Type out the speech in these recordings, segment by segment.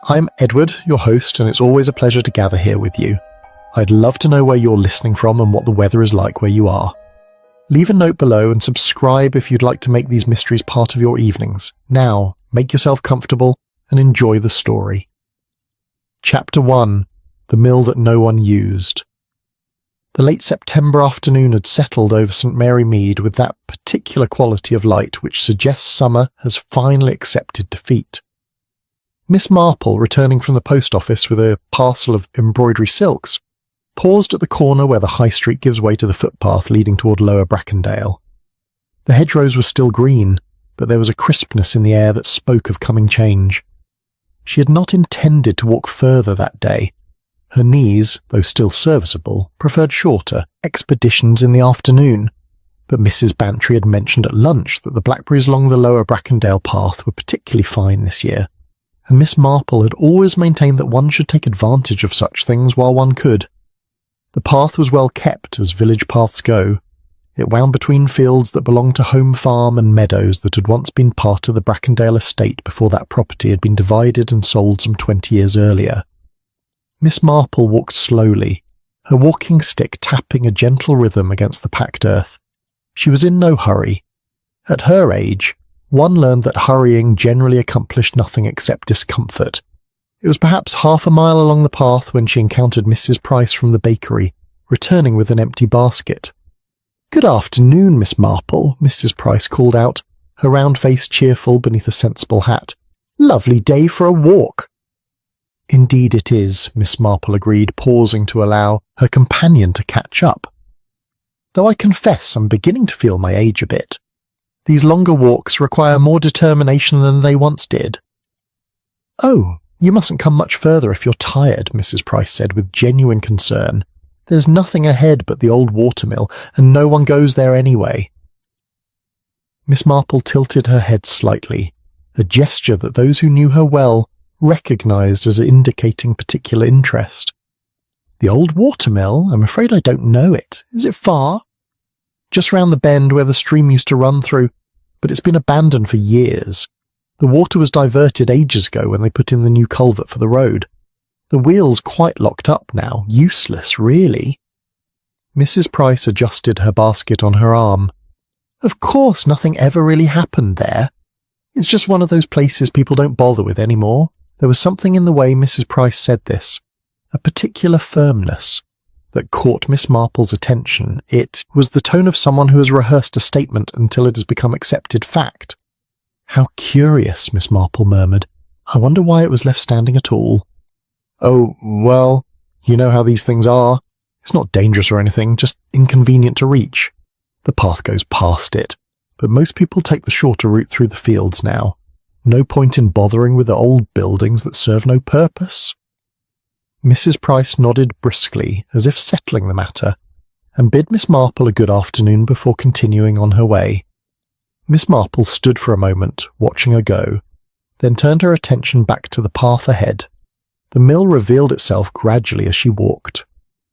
I'm Edward, your host, and it's always a pleasure to gather here with you. I'd love to know where you're listening from and what the weather is like where you are. Leave a note below and subscribe if you'd like to make these mysteries part of your evenings. Now, make yourself comfortable and enjoy the story. Chapter 1. The Mill That No One Used. The late September afternoon had settled over St. Mary Mead with that particular quality of light which suggests summer has finally accepted defeat. Miss Marple, returning from the post office with a parcel of embroidery silks, paused at the corner where the high street gives way to the footpath leading toward Lower Brackendale. The hedgerows were still green, but there was a crispness in the air that spoke of coming change. She had not intended to walk further that day. Her knees, though still serviceable, preferred shorter expeditions in the afternoon, but Mrs. Bantry had mentioned at lunch that the blackberries along the Lower Brackendale path were particularly fine this year, and Miss Marple had always maintained that one should take advantage of such things while one could. The path was well kept, as village paths go. It wound between fields that belonged to Home Farm and meadows that had once been part of the Brackendale estate before that property had been divided and sold some 20 years earlier. Miss Marple walked slowly, her walking stick tapping a gentle rhythm against the packed earth. She was in no hurry. At her age, one learned that hurrying generally accomplished nothing except discomfort. It was perhaps half a mile along the path when she encountered Mrs. Price from the bakery, returning with an empty basket. "Good afternoon, Miss Marple," Mrs. Price called out, her round face cheerful beneath a sensible hat. "Lovely day for a walk." "Indeed it is," Miss Marple agreed, pausing to allow her companion to catch up. "Though I confess I'm beginning to feel my age a bit. These longer walks require more determination than they once did." "Oh, you mustn't come much further if you're tired," Mrs. Price said with genuine concern. "There's nothing ahead but the Old Watermill, and no one goes there anyway." Miss Marple tilted her head slightly, a gesture that those who knew her well recognised as indicating particular interest. "The Old Watermill? I'm afraid I don't know it. Is it far?" "Just round the bend where the stream used to run through, but it's been abandoned for years. The water was diverted ages ago when they put in the new culvert for the road. The wheel's quite locked up now, useless, really." Mrs. Price adjusted her basket on her arm. "Of course nothing ever really happened there. It's just one of those places people don't bother with anymore." There was something in the way Mrs. Price said this, a particular firmness, that caught Miss Marple's attention. It was the tone of someone who has rehearsed a statement until it has become accepted fact. "How curious," Miss Marple murmured. "I wonder why it was left standing at all." "Oh, well, you know how these things are. It's not dangerous or anything, just inconvenient to reach. The path goes past it, but most people take the shorter route through the fields now. No point in bothering with the old buildings that serve no purpose." Mrs. Price nodded briskly, as if settling the matter, and bid Miss Marple a good afternoon before continuing on her way. Miss Marple stood for a moment, watching her go, then turned her attention back to the path ahead. The mill revealed itself gradually as she walked.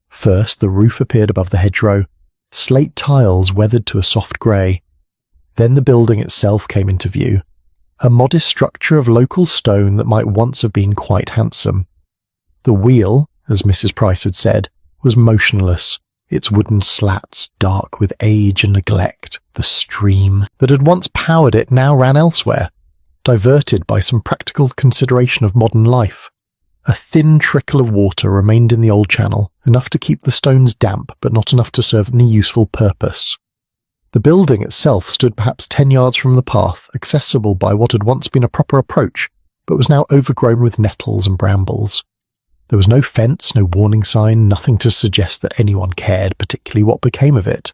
First the roof appeared above the hedgerow, slate tiles weathered to a soft grey. Then the building itself came into view, a modest structure of local stone that might once have been quite handsome. The wheel, as Mrs. Price had said, was motionless, its wooden slats dark with age and neglect. The stream that had once powered it now ran elsewhere, diverted by some practical consideration of modern life. A thin trickle of water remained in the old channel, enough to keep the stones damp but not enough to serve any useful purpose. The building itself stood perhaps 10 yards from the path, accessible by what had once been a proper approach, but was now overgrown with nettles and brambles. There was no fence, no warning sign, nothing to suggest that anyone cared particularly what became of it.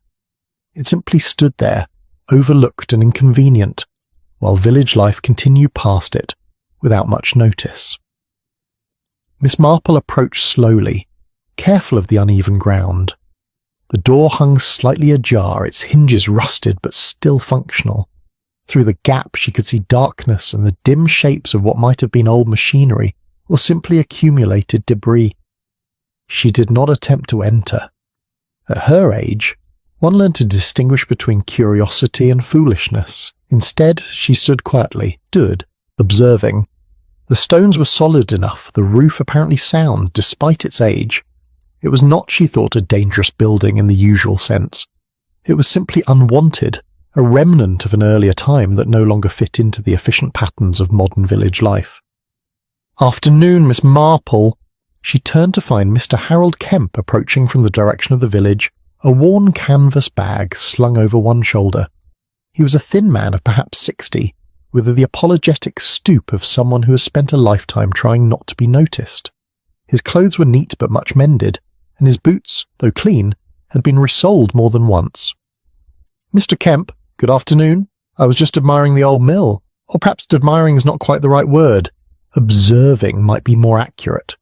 It simply stood there, overlooked and inconvenient, while village life continued past it, without much notice. Miss Marple approached slowly, careful of the uneven ground. The door hung slightly ajar, its hinges rusted but still functional. Through the gap she could see darkness and the dim shapes of what might have been old machinery or simply accumulated debris. She did not attempt to enter. At her age, one learned to distinguish between curiosity and foolishness. Instead, she stood quietly, observing. The stones were solid enough, the roof apparently sound despite its age. It was not, she thought, a dangerous building in the usual sense. It was simply unwanted, a remnant of an earlier time that no longer fit into the efficient patterns of modern village life. "Afternoon, Miss Marple." She turned to find Mr. Harold Kemp approaching from the direction of the village, a worn canvas bag slung over one shoulder. He was a thin man of perhaps 60, with the apologetic stoop of someone who has spent a lifetime trying not to be noticed. His clothes were neat but much mended, and his boots, though clean, had been resoled more than once. "Mr. Kemp, good afternoon. I was just admiring the old mill. Or perhaps admiring is not quite the right word. Observing might be more accurate."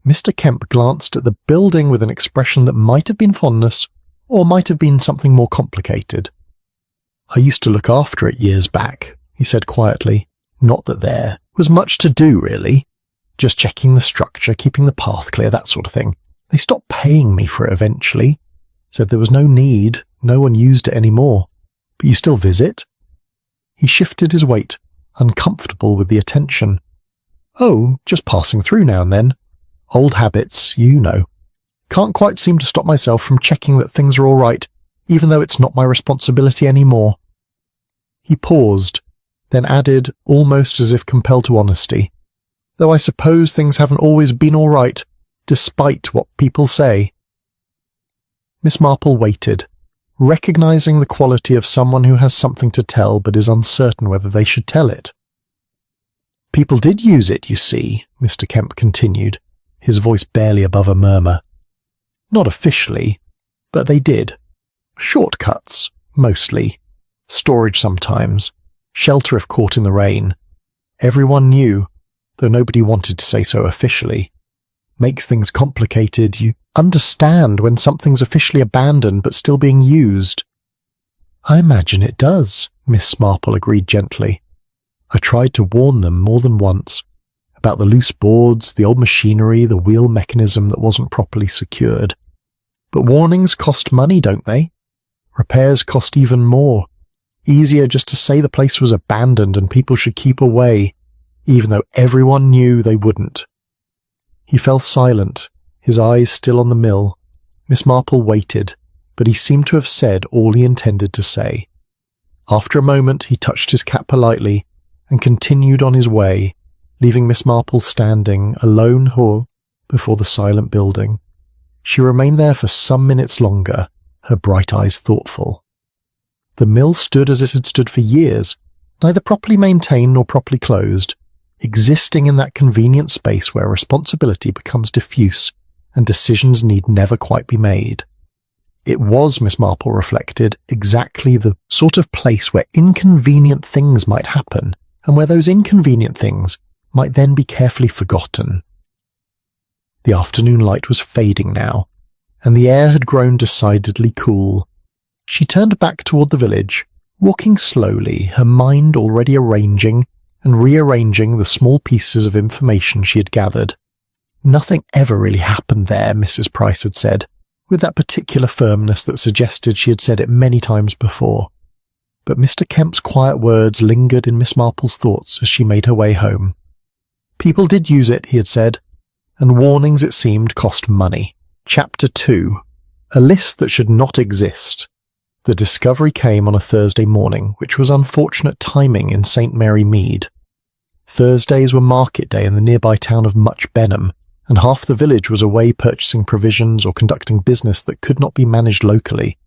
Mr. Kemp glanced at the building with an expression that might have been fondness, or might have been something more complicated. "I used to look after it years back," he said quietly. "Not that there was much to do, really. Just checking the structure, keeping the path clear, that sort of thing. They stopped paying me for it eventually. Said there was no need, no one used it anymore. But you still visit?" He shifted his weight, uncomfortable with the attention. "Oh, just passing through now and then. Old habits, you know. Can't quite seem to stop myself from checking that things are all right, even though it's not my responsibility anymore." He paused, then added, almost as if compelled to honesty, "Though I suppose things haven't always been all right, despite what people say." Miss Marple waited, recognizing the quality of someone who has something to tell but is uncertain whether they should tell it. "People did use it, you see," Mr. Kemp continued, his voice barely above a murmur. "Not officially, but they did. Shortcuts, mostly. Storage sometimes. Shelter if caught in the rain. Everyone knew, though nobody wanted to say so officially. Makes things complicated. You understand when something's officially abandoned but still being used." "I imagine it does," Miss Marple agreed gently. "I tried to warn them more than once. About the loose boards, the old machinery, the wheel mechanism that wasn't properly secured. But warnings cost money, don't they? Repairs cost even more. Easier just to say the place was abandoned and people should keep away, even though everyone knew they wouldn't." He fell silent, his eyes still on the mill. Miss Marple waited, but he seemed to have said all he intended to say. After a moment he touched his cap politely and continued on his way, leaving Miss Marple standing, alone before the silent building. She remained there for some minutes longer, her bright eyes thoughtful. The mill stood as it had stood for years, neither properly maintained nor properly closed, existing in that convenient space where responsibility becomes diffuse and decisions need never quite be made. It was, Miss Marple reflected, exactly the sort of place where inconvenient things might happen, and where those inconvenient things might then be carefully forgotten. The afternoon light was fading now, and the air had grown decidedly cool. She turned back toward the village, walking slowly, her mind already arranging and rearranging the small pieces of information she had gathered. Nothing ever really happened there, Mrs. Price had said, with that particular firmness that suggested she had said it many times before. But Mr. Kemp's quiet words lingered in Miss Marple's thoughts as she made her way home. People did use it, he had said, and warnings, it seemed, cost money. Chapter 2. A list that should not exist. The discovery came on a Thursday morning, which was unfortunate timing in St. Mary Mead. Thursdays were market day in the nearby town of Much Benham, and half the village was away purchasing provisions or conducting business that could not be managed locally.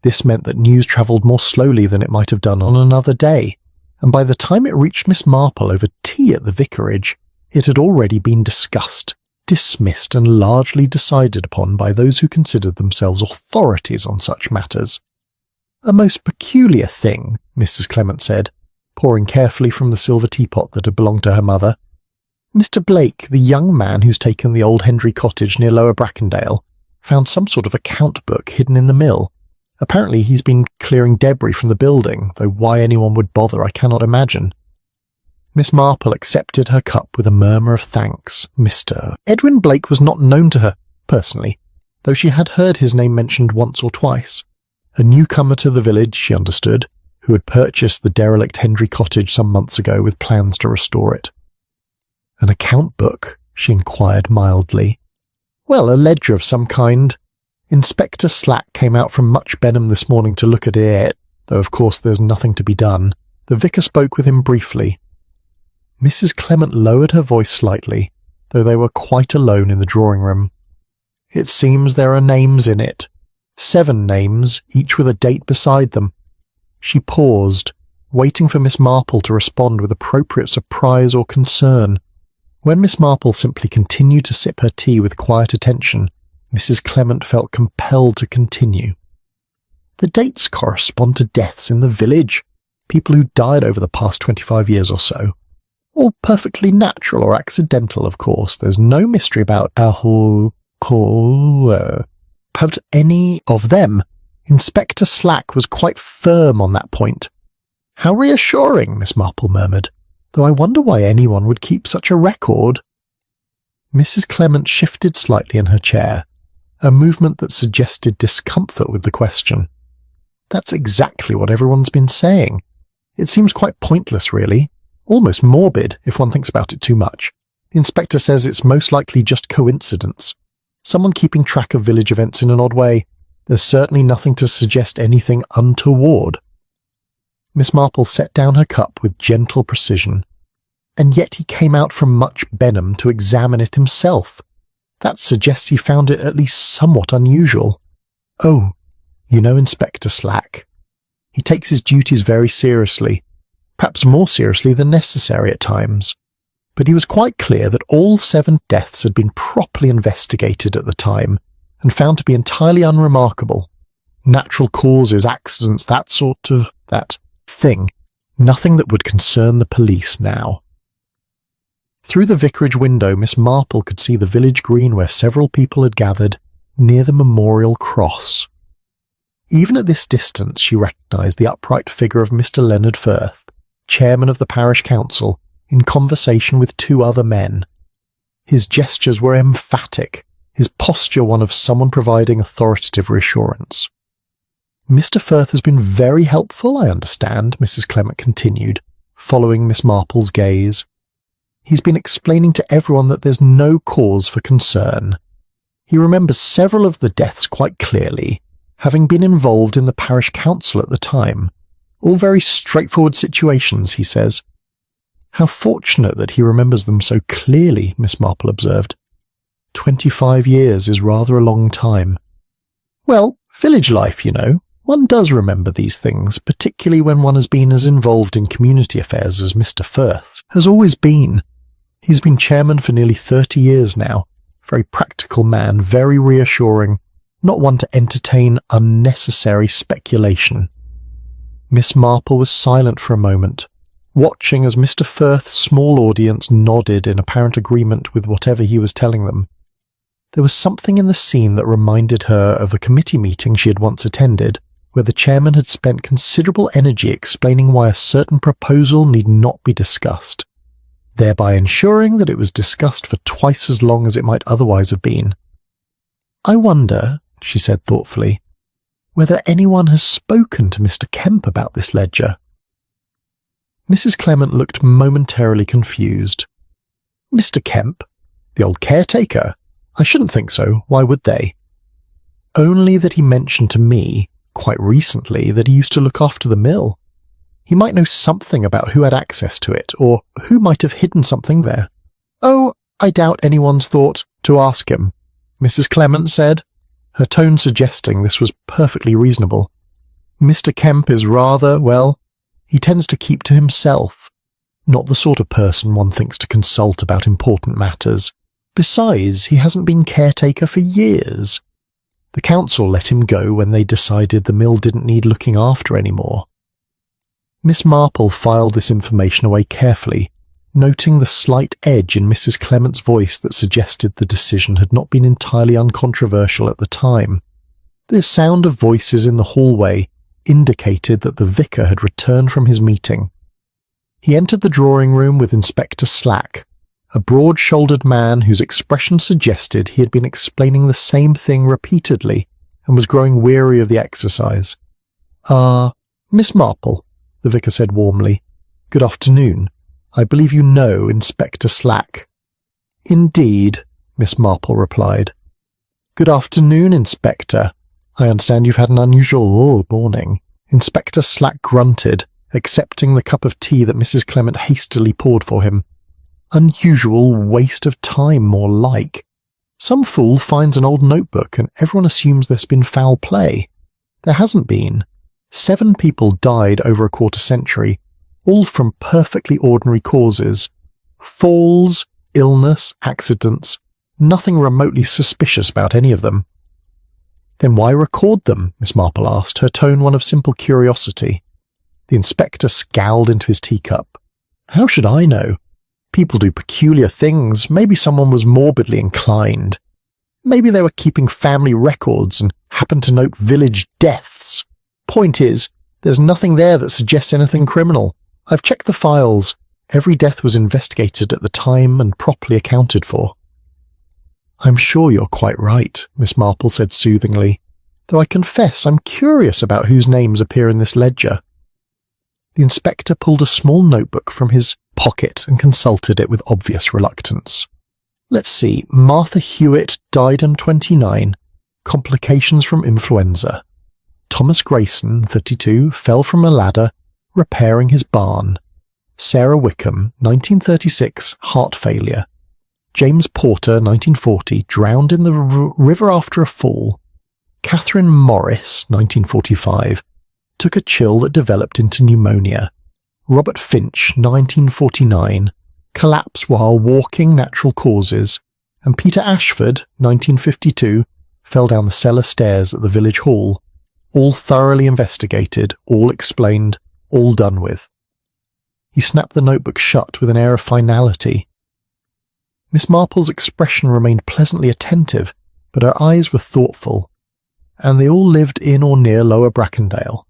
This meant that news travelled more slowly than it might have done on another day, and by the time it reached Miss Marple over tea at the vicarage, it had already been discussed, dismissed, and largely decided upon by those who considered themselves authorities on such matters. "A most peculiar thing," Mrs. Clement said, pouring carefully from the silver teapot that had belonged to her mother. "Mr. Blake, the young man who's taken the old Hendry cottage near Lower Brackendale, found some sort of account book hidden in the mill. Apparently he's been clearing debris from the building, though why anyone would bother I cannot imagine." Miss Marple accepted her cup with a murmur of thanks. Mr. Edwin Blake was not known to her, personally, though she had heard his name mentioned once or twice. A newcomer to the village, she understood, who had purchased the derelict Hendry cottage some months ago with plans to restore it. An account book? She inquired mildly. Well, a ledger of some kind. Inspector Slack came out from Much Benham this morning to look at it, though of course there's nothing to be done. The vicar spoke with him briefly. Mrs. Clement lowered her voice slightly, though they were quite alone in the drawing room. It seems there are names in it. 7 names, each with a date beside them. She paused, waiting for Miss Marple to respond with appropriate surprise or concern. When Miss Marple simply continued to sip her tea with quiet attention, Mrs. Clement felt compelled to continue. The dates correspond to deaths in the village, people who died over the past 25 years or so. All perfectly natural or accidental, of course. There's no mystery about any of them. Inspector Slack was quite firm on that point. How reassuring, Miss Marple murmured, though I wonder why anyone would keep such a record. Mrs. Clement shifted slightly in her chair, a movement that suggested discomfort with the question. That's exactly what everyone's been saying. It seems quite pointless, really. Almost morbid, if one thinks about it too much. The inspector says it's most likely just coincidence. Someone keeping track of village events in an odd way. There's certainly nothing to suggest anything untoward. Miss Marple set down her cup with gentle precision. And yet he came out from Much Benham to examine it himself. That suggests he found it at least somewhat unusual. Oh, you know Inspector Slack. He takes his duties very seriously, perhaps more seriously than necessary at times. But he was quite clear that all 7 deaths had been properly investigated at the time and found to be entirely unremarkable. Natural causes, accidents, that thing. Nothing that would concern the police now. Through the vicarage window, Miss Marple could see the village green where several people had gathered, near the memorial cross. Even at this distance she recognised the upright figure of Mr. Leonard Firth, chairman of the parish council, in conversation with 2 other men. His gestures were emphatic, his posture one of someone providing authoritative reassurance. Mr. Firth has been very helpful, I understand, Mrs. Clement continued, following Miss Marple's gaze. He's been explaining to everyone that there's no cause for concern. He remembers several of the deaths quite clearly, having been involved in the parish council at the time. All very straightforward situations, he says. How fortunate that he remembers them so clearly, Miss Marple observed. 25 years is rather a long time. Well, village life, you know. One does remember these things, particularly when one has been as involved in community affairs as Mr. Firth has always been. He's been chairman for nearly 30 years now. Very practical man, very reassuring, not one to entertain unnecessary speculation. Miss Marple was silent for a moment, watching as Mr. Firth's small audience nodded in apparent agreement with whatever he was telling them. There was something in the scene that reminded her of a committee meeting she had once attended, where the chairman had spent considerable energy explaining why a certain proposal need not be discussed, thereby ensuring that it was discussed for twice as long as it might otherwise have been. I wonder, she said thoughtfully, whether anyone has spoken to Mr. Kemp about this ledger. Mrs. Clement looked momentarily confused. Mr. Kemp? The old caretaker? I shouldn't think so. Why would they? Only that he mentioned to me, quite recently, that he used to look after the mill. He might know something about who had access to it, or who might have hidden something there. Oh, I doubt anyone's thought to ask him, Mrs. Clement said, her tone suggesting this was perfectly reasonable. Mr. Kemp is rather, well, he tends to keep to himself. Not the sort of person one thinks to consult about important matters. Besides, he hasn't been caretaker for years. The council let him go when they decided the mill didn't need looking after anymore. Miss Marple filed this information away carefully, noting the slight edge in Mrs. Clement's voice that suggested the decision had not been entirely uncontroversial at the time. The sound of voices in the hallway indicated that the vicar had returned from his meeting. He entered the drawing room with Inspector Slack, a broad-shouldered man whose expression suggested he had been explaining the same thing repeatedly and was growing weary of the exercise. Miss Marple, the vicar said warmly. Good afternoon. I believe you know Inspector Slack. "Indeed," Miss Marple replied. "Good afternoon, Inspector. I understand you've had an unusual morning." Inspector Slack grunted, accepting the cup of tea that Mrs. Clement hastily poured for him. "Unusual waste of time, more like. Some fool finds an old notebook and everyone assumes there's been foul play. There hasn't been. 7 people died over a quarter century, all from perfectly ordinary causes. Falls, illness, accidents, nothing remotely suspicious about any of them." "Then why record them?" Miss Marple asked, her tone one of simple curiosity. The inspector scowled into his teacup. "How should I know? People do peculiar things. Maybe someone was morbidly inclined. Maybe they were keeping family records and happened to note village deaths. Point is, there's nothing there that suggests anything criminal. I've checked the files. Every death was investigated at the time and properly accounted for." "I'm sure you're quite right," Miss Marple said soothingly, "though I confess I'm curious about whose names appear in this ledger." The inspector pulled a small notebook from his pocket and consulted it with obvious reluctance. "Let's see, Martha Hewitt died on 29, complications from influenza. Thomas Grayson, 32, fell from a ladder, repairing his barn. Sarah Wickham, 1936, heart failure. James Porter, 1940, drowned in the river after a fall. Catherine Morris, 1945, took a chill that developed into pneumonia. Robert Finch, 1949, collapsed while walking, natural causes. And Peter Ashford, 1952, fell down the cellar stairs at the village hall. All thoroughly investigated, all explained, all done with." He snapped the notebook shut with an air of finality. Miss Marple's expression remained pleasantly attentive, but her eyes were thoughtful. "And they all lived in or near Lower Brackendale?"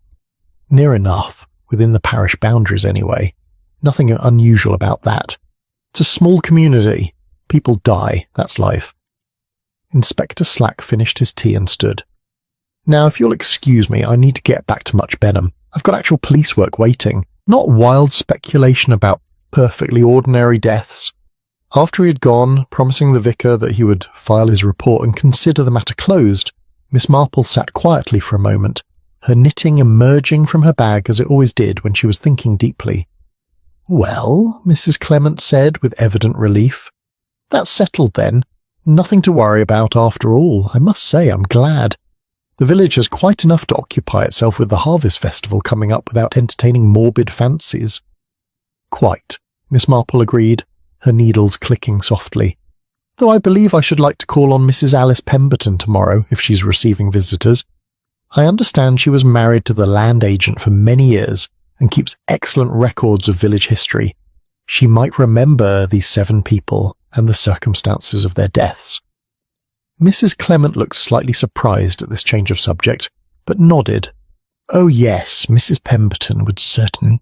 "Near enough, within the parish boundaries anyway. Nothing unusual about that. It's a small community. People die, that's life." Inspector Slack finished his tea and stood. "Now, if you'll excuse me, I need to get back to Much Benham. I've got actual police work waiting, not wild speculation about perfectly ordinary deaths." After he had gone, promising the vicar that he would file his report and consider the matter closed, Miss Marple sat quietly for a moment, her knitting emerging from her bag as it always did when she was thinking deeply. "Well," Mrs. Clement said with evident relief, "that's settled then. Nothing to worry about after all. I must say I'm glad. The village has quite enough to occupy itself with the harvest festival coming up without entertaining morbid fancies." "Quite," Miss Marple agreed, her needles clicking softly. "Though I believe I should like to call on Mrs. Alice Pemberton tomorrow if she's receiving visitors. I understand she was married to the land agent for many years and keeps excellent records of village history. She might remember these 7 people and the circumstances of their deaths." Mrs. Clement looked slightly surprised at this change of subject, but nodded. "Oh yes, Mrs. Pemberton would certainly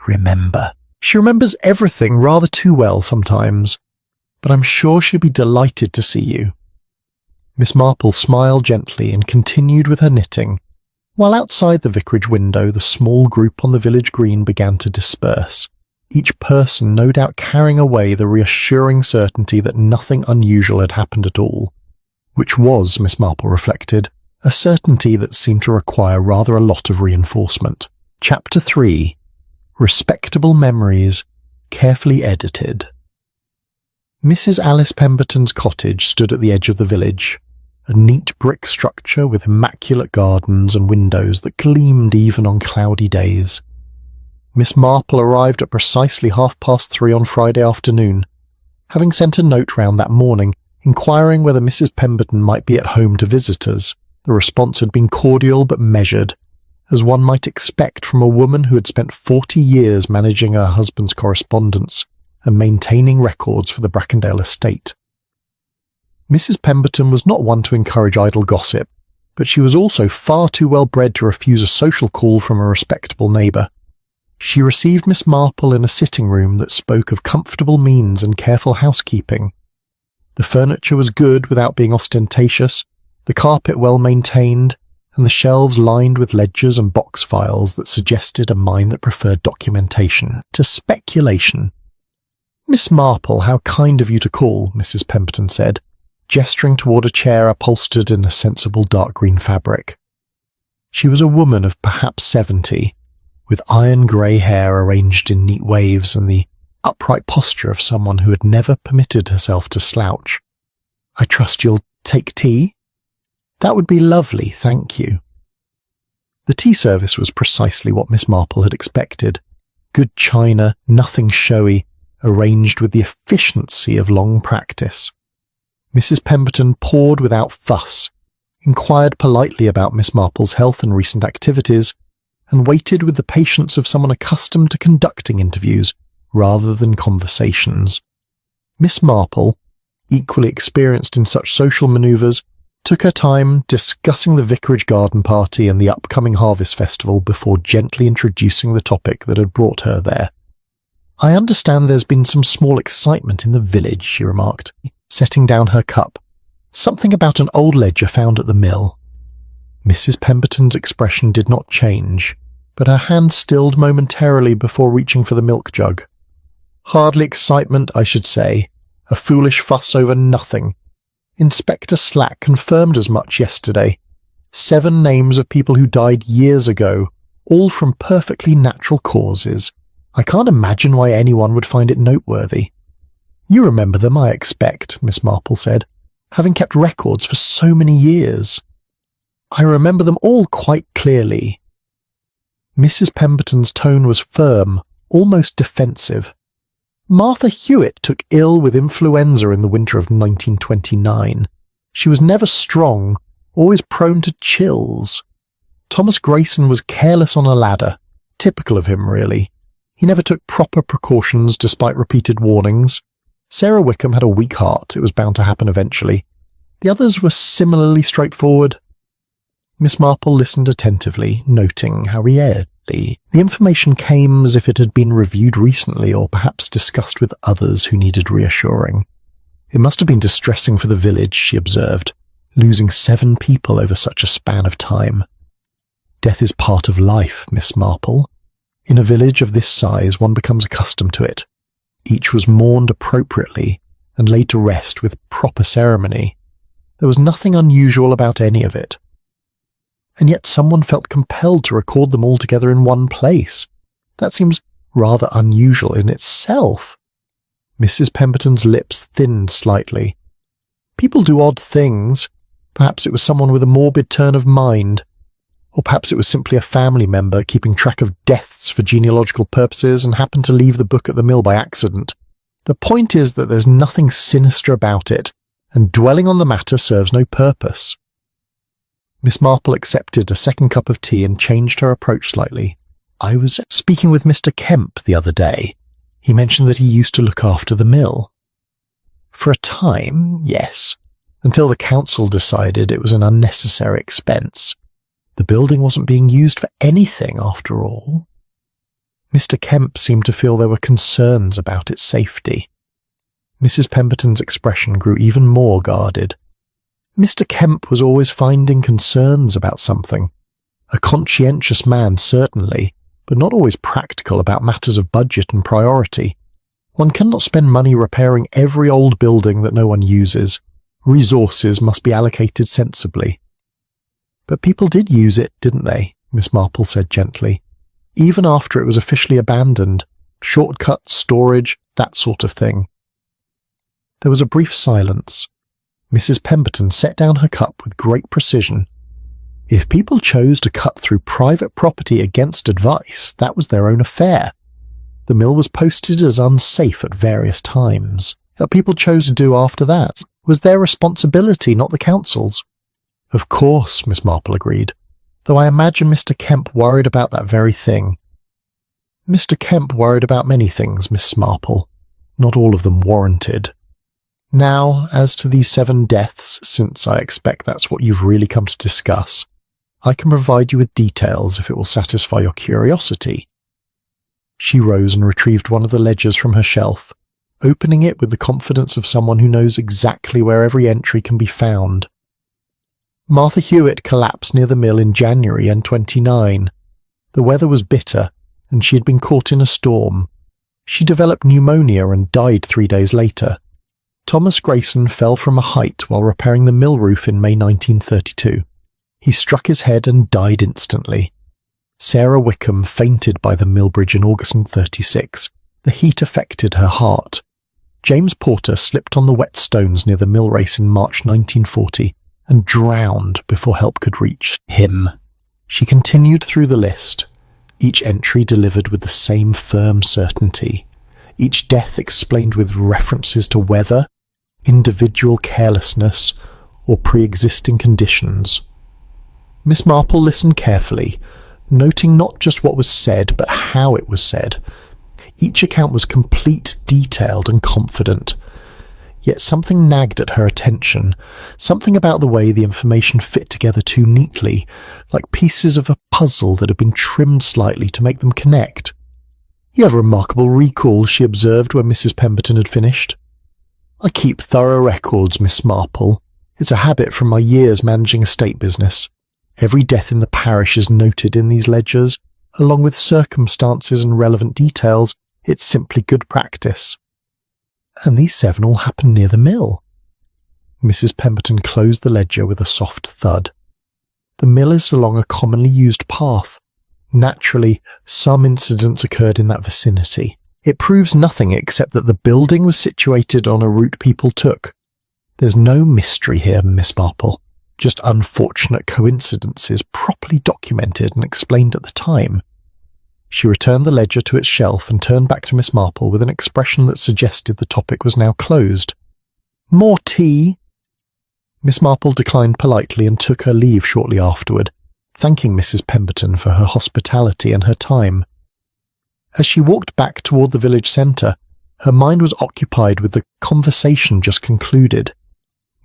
remember. She remembers everything rather too well sometimes, but I'm sure she'll be delighted to see you." Miss Marple smiled gently and continued with her knitting, while outside the vicarage window the small group on the village green began to disperse, each person no doubt carrying away the reassuring certainty that nothing unusual had happened at all, which was, Miss Marple reflected, a certainty that seemed to require rather a lot of reinforcement. Chapter 3. Respectable Memories, Carefully Edited. Mrs. Alice Pemberton's cottage stood at the edge of the village, a neat brick structure with immaculate gardens and windows that gleamed even on cloudy days. Miss Marple arrived at precisely 3:30 on Friday afternoon, having sent a note round that morning inquiring whether Mrs. Pemberton might be at home to visitors. The response had been cordial but measured, as one might expect from a woman who had spent 40 years managing her husband's correspondence and maintaining records for the Brackendale estate. Mrs. Pemberton was not one to encourage idle gossip, but she was also far too well bred to refuse a social call from a respectable neighbour. She received Miss Marple in a sitting room that spoke of comfortable means and careful housekeeping. The furniture was good without being ostentatious, the carpet well maintained, and the shelves lined with ledgers and box files that suggested a mind that preferred documentation to speculation. "Miss Marple, how kind of you to call," Mrs. Pemberton said, gesturing toward a chair upholstered in a sensible dark green fabric. She was a woman of perhaps 70, with iron-grey hair arranged in neat waves and the upright posture of someone who had never permitted herself to slouch. "I trust you'll take tea?" "That would be lovely, thank you." The tea service was precisely what Miss Marple had expected. Good china, nothing showy, arranged with the efficiency of long practice. Mrs. Pemberton poured without fuss, inquired politely about Miss Marple's health and recent activities, and waited with the patience of someone accustomed to conducting interviews rather than conversations. Miss Marple, equally experienced in such social manoeuvres, took her time discussing the vicarage garden party and the upcoming harvest festival before gently introducing the topic that had brought her there. "I understand there's been some small excitement in the village," she remarked, setting down her cup. "Something about an old ledger found at the mill." Mrs. Pemberton's expression did not change, but her hand stilled momentarily before reaching for the milk jug. "Hardly excitement, I should say. A foolish fuss over nothing. Inspector Slack confirmed as much yesterday. 7 names of people who died years ago, all from perfectly natural causes. I can't imagine why anyone would find it noteworthy." "You remember them, I expect," Miss Marple said, "having kept records for so many years." "I remember them all quite clearly." Mrs. Pemberton's tone was firm, almost defensive. "Martha Hewitt took ill with influenza in the winter of 1929. She was never strong, always prone to chills. Thomas Grayson was careless on a ladder, typical of him, really. He never took proper precautions despite repeated warnings. Sarah Wickham had a weak heart, it was bound to happen eventually. The others were similarly straightforward." Miss Marple listened attentively, noting how rarely the information came as if it had been reviewed recently or perhaps discussed with others who needed reassuring. "It must have been distressing for the village," she observed, "losing 7 people over such a span of time." "Death is part of life, Miss Marple. In a village of this size one becomes accustomed to it. Each was mourned appropriately and laid to rest with proper ceremony. There was nothing unusual about any of it. And yet someone felt compelled to record them all together in one place. That seems rather unusual in itself." Mrs. Pemberton's lips thinned slightly. "People do odd things. Perhaps it was someone with a morbid turn of mind. Or perhaps it was simply a family member keeping track of deaths for genealogical purposes and happened to leave the book at the mill by accident. The point is that there's nothing sinister about it, and dwelling on the matter serves no purpose." Miss Marple accepted a second cup of tea and changed her approach slightly. "I was speaking with Mr. Kemp the other day. He mentioned that he used to look after the mill." "For a time, yes, until the council decided it was an unnecessary expense. The building wasn't being used for anything, after all." Mr. Kemp seemed to feel there were concerns about its safety. Mrs. Pemberton's expression grew even more guarded. Mr. Kemp was always finding concerns about something. A conscientious man, certainly, but not always practical about matters of budget and priority. One cannot spend money repairing every old building that no one uses. Resources must be allocated sensibly. "But people did use it, didn't they?" Miss Marple said gently. "Even after it was officially abandoned. Shortcuts, storage, that sort of thing." There was a brief silence. Mrs. Pemberton set down her cup with great precision. If people chose to cut through private property against advice, that was their own affair. The mill was posted as unsafe at various times. What people chose to do after that was their responsibility, not the council's. "Of course," Miss Marple agreed, "though I imagine Mr. Kemp worried about that very thing." "Mr. Kemp worried about many things, Miss Marple, not all of them warranted. Now, as to these 7 deaths, since I expect that's what you've really come to discuss, I can provide you with details if it will satisfy your curiosity." She rose and retrieved one of the ledgers from her shelf, opening it with the confidence of someone who knows exactly where every entry can be found. "Martha Hewitt collapsed near the mill in January N29. The weather was bitter, and she had been caught in a storm. She developed pneumonia and died 3 days later. Thomas Grayson fell from a height while repairing the mill roof in May 1932. He struck his head and died instantly. Sarah Wickham fainted by the mill bridge in August 1936. The heat affected her heart. James Porter slipped on the wet stones near the mill race in March 1940 and drowned before help could reach him. She continued through the list, each entry delivered with the same firm certainty, each death explained with references to weather, individual carelessness, or pre-existing conditions. Miss Marple listened carefully, noting not just what was said, but how it was said. Each account was complete, detailed, and confident. Yet something nagged at her attention, something about the way the information fit together too neatly, like pieces of a puzzle that had been trimmed slightly to make them connect. "You have a remarkable recall," she observed when Mrs. Pemberton had finished. "I keep thorough records, Miss Marple. It's a habit from my years managing estate business. Every death in the parish is noted in these ledgers, along with circumstances and relevant details. It's simply good practice." "And these 7 all happened near the mill." Mrs. Pemberton closed the ledger with a soft thud. "The mill is along a commonly used path. Naturally, some incidents occurred in that vicinity. It proves nothing except that the building was situated on a route people took. There's no mystery here, Miss Marple. Just unfortunate coincidences properly documented and explained at the time." She returned the ledger to its shelf and turned back to Miss Marple with an expression that suggested the topic was now closed. "More tea?" Miss Marple declined politely and took her leave shortly afterward, thanking Mrs. Pemberton for her hospitality and her time. As she walked back toward the village centre, her mind was occupied with the conversation just concluded.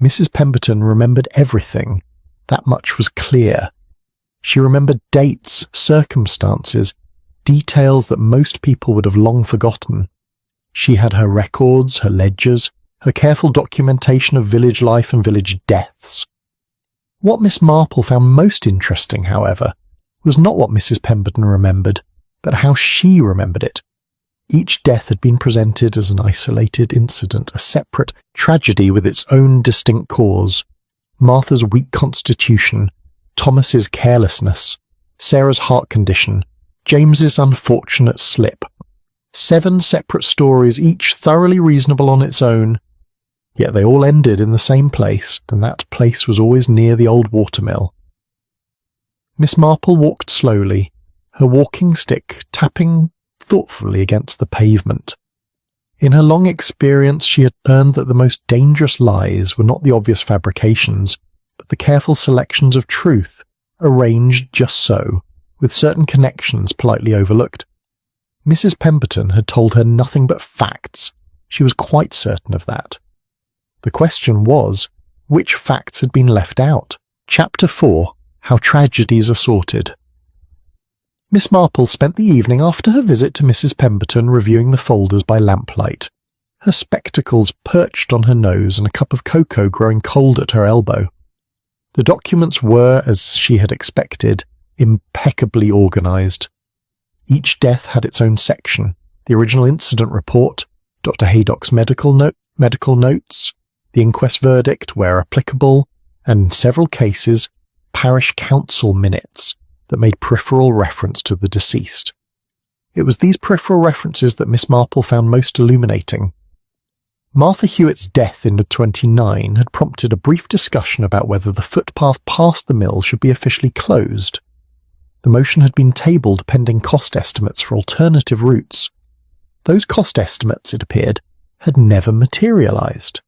Mrs. Pemberton remembered everything. That much was clear. She remembered dates, circumstances, details that most people would have long forgotten. She had her records, her ledgers, her careful documentation of village life and village deaths. What Miss Marple found most interesting, however, was not what Mrs. Pemberton remembered, but how she remembered it. Each death had been presented as an isolated incident, a separate tragedy with its own distinct cause. Martha's weak constitution, Thomas's carelessness, Sarah's heart condition, James's unfortunate slip. 7 separate stories, each thoroughly reasonable on its own. Yet they all ended in the same place, and that place was always near the Old Watermill. Miss Marple walked slowly, her walking stick tapping thoughtfully against the pavement. In her long experience she had learned that the most dangerous lies were not the obvious fabrications, but the careful selections of truth, arranged just so, with certain connections politely overlooked. Mrs. Pemberton had told her nothing but facts. She was quite certain of that. The question was, which facts had been left out? Chapter 4, How Tragedies Are Sorted. Miss Marple spent the evening after her visit to Mrs. Pemberton reviewing the folders by lamplight, her spectacles perched on her nose and a cup of cocoa growing cold at her elbow. The documents were, as she had expected, impeccably organised. Each death had its own section: the original incident report, Dr. Haydock's medical notes, the inquest verdict where applicable, and in several cases, parish council minutes that made peripheral reference to the deceased. It was these peripheral references that Miss Marple found most illuminating. Martha Hewitt's death in 1929 had prompted a brief discussion about whether the footpath past the mill should be officially closed. The motion had been tabled pending cost estimates for alternative routes. Those cost estimates, it appeared, had never materialised.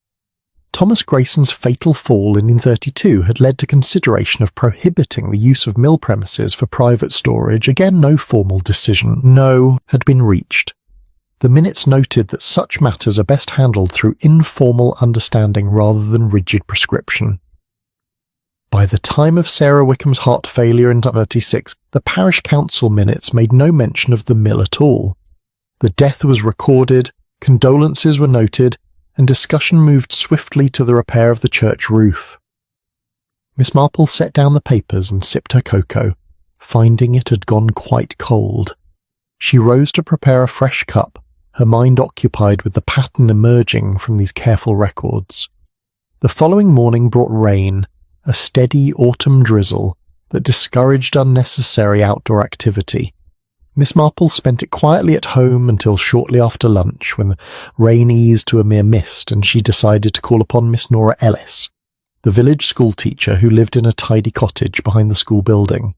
Thomas Grayson's fatal fall in 1932 had led to consideration of prohibiting the use of mill premises for private storage. Again, no formal decision, had been reached. The minutes noted that such matters are best handled through informal understanding rather than rigid prescription. By the time of Sarah Wickham's heart failure in 1936, the parish council minutes made no mention of the mill at all. The death was recorded, condolences were noted, and discussion moved swiftly to the repair of the church roof. Miss Marple set down the papers and sipped her cocoa, finding it had gone quite cold. She rose to prepare a fresh cup, her mind occupied with the pattern emerging from these careful records. The following morning brought rain, a steady autumn drizzle that discouraged unnecessary outdoor activity. Miss Marple spent it quietly at home until shortly after lunch, when the rain eased to a mere mist and she decided to call upon Miss Nora Ellis, the village schoolteacher who lived in a tidy cottage behind the school building.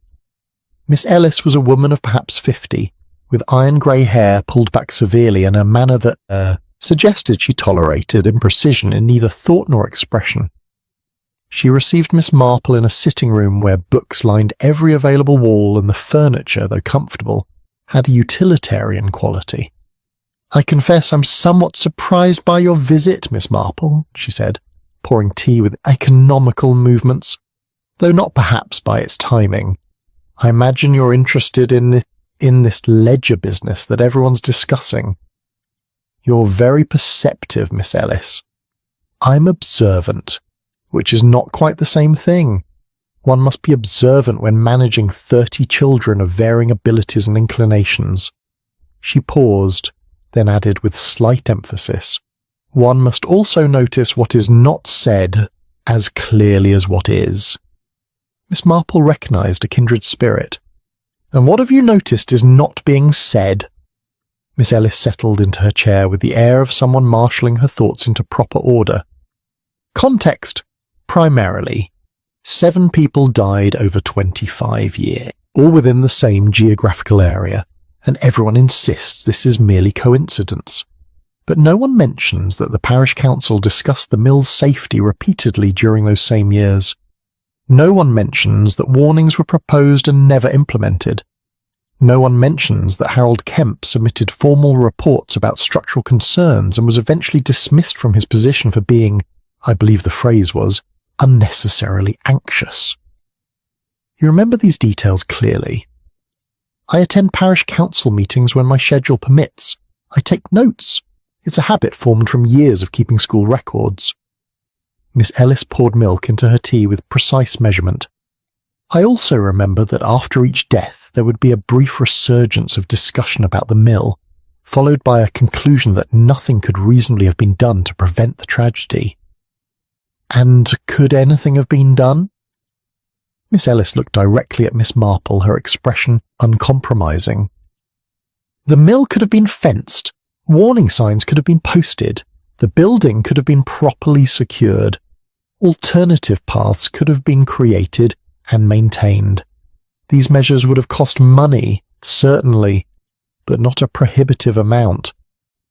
Miss Ellis was a woman of perhaps 50, with iron-grey hair pulled back severely and a manner that suggested she tolerated imprecision in neither thought nor expression. She received Miss Marple in a sitting room where books lined every available wall and the furniture, though comfortable, had a utilitarian quality. "I confess I'm somewhat surprised by your visit, Miss Marple," she said, pouring tea with economical movements, though not perhaps by its timing. "I imagine you're interested in this ledger business that everyone's discussing." "You're very perceptive, Miss Ellis." "I'm observant, which is not quite the same thing. One must be observant when managing 30 children of varying abilities and inclinations." She paused, then added with slight emphasis, "One must also notice what is not said as clearly as what is." Miss Marple recognised a kindred spirit. "And what have you noticed is not being said?" Miss Ellis settled into her chair with the air of someone marshalling her thoughts into proper order. "Context, primarily. 7 people died over 25 years, all within the same geographical area, and everyone insists this is merely coincidence. But no one mentions that the parish council discussed the mill's safety repeatedly during those same years. No one mentions that warnings were proposed and never implemented. No one mentions that Harold Kemp submitted formal reports about structural concerns and was eventually dismissed from his position for being, I believe the phrase was, unnecessarily anxious. You remember these details clearly. I attend parish council meetings when my schedule permits. I take notes. It's a habit formed from years of keeping school records. Miss Ellis poured milk into her tea with precise measurement. I also remember that after each death there would be a brief resurgence of discussion about the mill, followed by a conclusion that nothing could reasonably have been done to prevent the tragedy. And could anything have been done? Miss Ellis looked directly at Miss Marple, her expression uncompromising. The mill could have been fenced, warning signs could have been posted, the building could have been properly secured, alternative paths could have been created and maintained. These measures would have cost money, certainly, but not a prohibitive amount.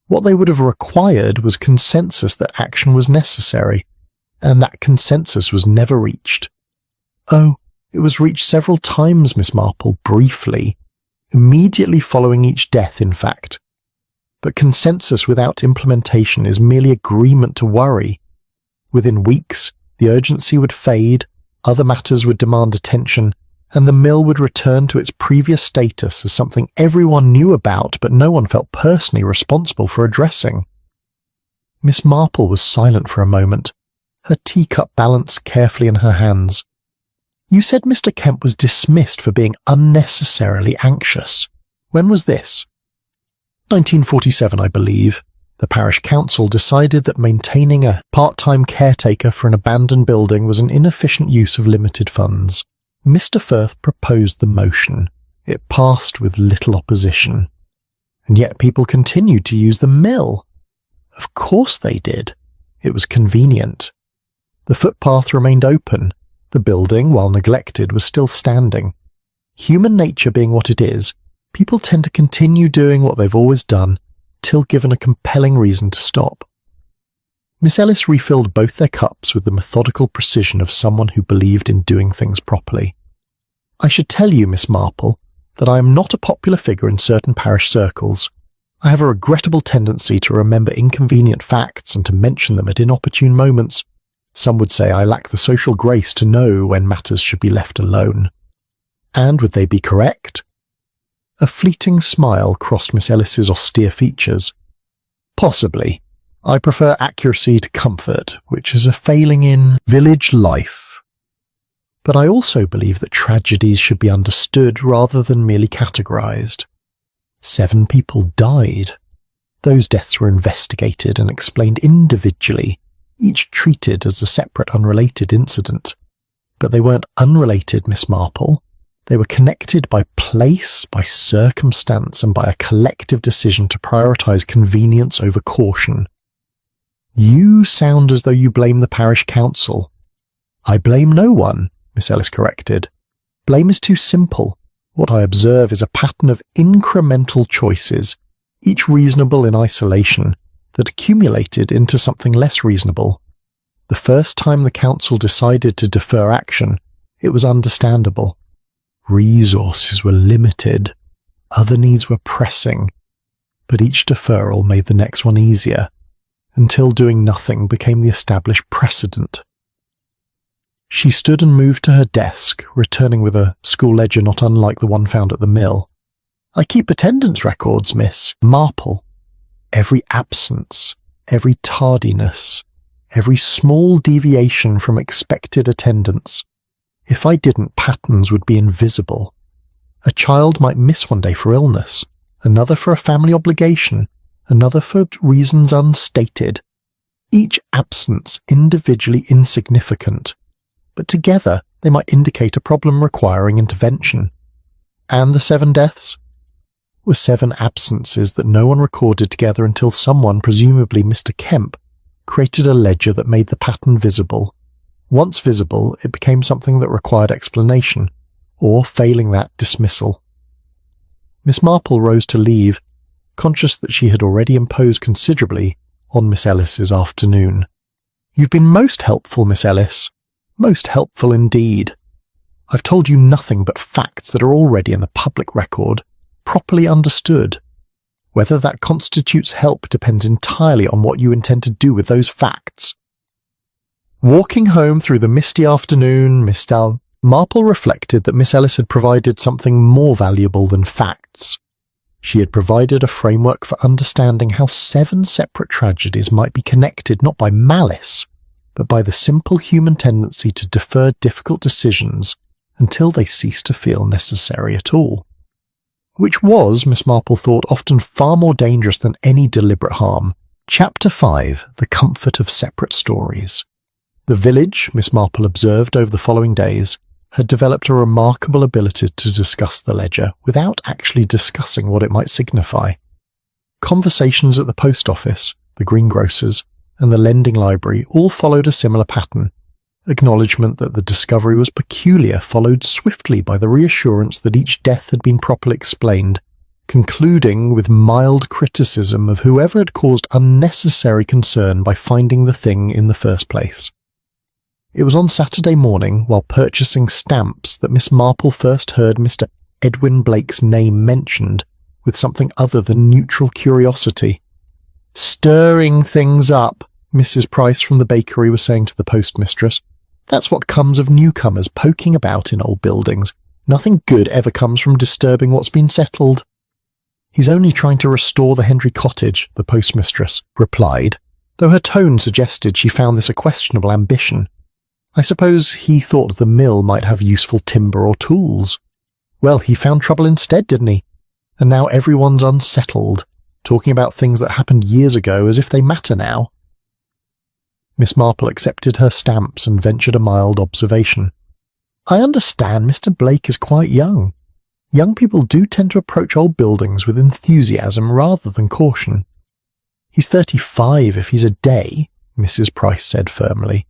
What they would have required was consensus that action was necessary, and that consensus was never reached. Oh, it was reached several times, Miss Marple, briefly, immediately following each death, in fact. But consensus without implementation is merely agreement to worry. Within weeks, the urgency would fade, other matters would demand attention, and the mill would return to its previous status as something everyone knew about but no one felt personally responsible for addressing. Miss Marple was silent for a moment, her teacup balanced carefully in her hands. You said Mr. Kemp was dismissed for being unnecessarily anxious. When was this? 1947, I believe. The parish council decided that maintaining a part-time caretaker for an abandoned building was an inefficient use of limited funds. Mr. Firth proposed the motion. It passed with little opposition. And yet people continued to use the mill. Of course they did. It was convenient. The footpath remained open. The building, while neglected, was still standing. Human nature being what it is, people tend to continue doing what they've always done, till given a compelling reason to stop. Miss Ellis refilled both their cups with the methodical precision of someone who believed in doing things properly. I should tell you, Miss Marple, that I am not a popular figure in certain parish circles. I have a regrettable tendency to remember inconvenient facts and to mention them at inopportune moments. Some would say I lack the social grace to know when matters should be left alone. And would they be correct? A fleeting smile crossed Miss Ellis's austere features. Possibly. I prefer accuracy to comfort, which is a failing in village life. But I also believe that tragedies should be understood rather than merely categorized. 7 people died. Those deaths were investigated and explained individually, each treated as a separate unrelated incident. But they weren't unrelated, Miss Marple. They were connected by place, by circumstance, and by a collective decision to prioritise convenience over caution. You sound as though you blame the parish council. I blame no one, Miss Ellis corrected. Blame is too simple. What I observe is a pattern of incremental choices, each reasonable in isolation, that accumulated into something less reasonable. The first time the council decided to defer action, it was understandable. Resources were limited, other needs were pressing, but each deferral made the next one easier, until doing nothing became the established precedent. She stood and moved to her desk, returning with a school ledger not unlike the one found at the mill. I keep attendance records, Miss Marple. Every absence, every tardiness, every small deviation from expected attendance. If I didn't, patterns would be invisible. A child might miss one day for illness, another for a family obligation, another for reasons unstated. Each absence individually insignificant, but together they might indicate a problem requiring intervention. And the 7 deaths were 7 absences that no one recorded together until someone, presumably Mr. Kemp, created a ledger that made the pattern visible. Once visible, it became something that required explanation, or, failing that, dismissal. Miss Marple rose to leave, conscious that she had already imposed considerably on Miss Ellis's afternoon. You've been most helpful, Miss Ellis. Most helpful indeed. I've told you nothing but facts that are already in the public record, properly understood. Whether that constitutes help depends entirely on what you intend to do with those facts. Walking home through the misty afternoon, Marple reflected that Miss Ellis had provided something more valuable than facts. She had provided a framework for understanding how 7 separate tragedies might be connected not by malice, but by the simple human tendency to defer difficult decisions until they cease to feel necessary at all. Which was, Miss Marple thought, often far more dangerous than any deliberate harm. Chapter 5. The Comfort of Separate Stories. The village, Miss Marple observed over the following days, had developed a remarkable ability to discuss the ledger without actually discussing what it might signify. Conversations at the post office, the greengrocer's, and the lending library all followed a similar pattern. Acknowledgement that the discovery was peculiar followed swiftly by the reassurance that each death had been properly explained, concluding with mild criticism of whoever had caused unnecessary concern by finding the thing in the first place. It was on Saturday morning, while purchasing stamps, that Miss Marple first heard Mr. Edwin Blake's name mentioned with something other than neutral curiosity. "Stirring things up," Mrs. Price from the bakery was saying to the postmistress. "That's what comes of newcomers poking about in old buildings. Nothing good ever comes from disturbing what's been settled." "He's only trying to restore the Hendry cottage," the postmistress replied, though her tone suggested she found this a questionable ambition. "I suppose he thought the mill might have useful timber or tools. Well, he found trouble instead, didn't he? And now everyone's unsettled, talking about things that happened years ago as if they matter now." Miss Marple accepted her stamps and ventured a mild observation. "I understand Mr. Blake is quite young. Young people do tend to approach old buildings with enthusiasm rather than caution." "He's 35 if he's a day," Mrs. Price said firmly.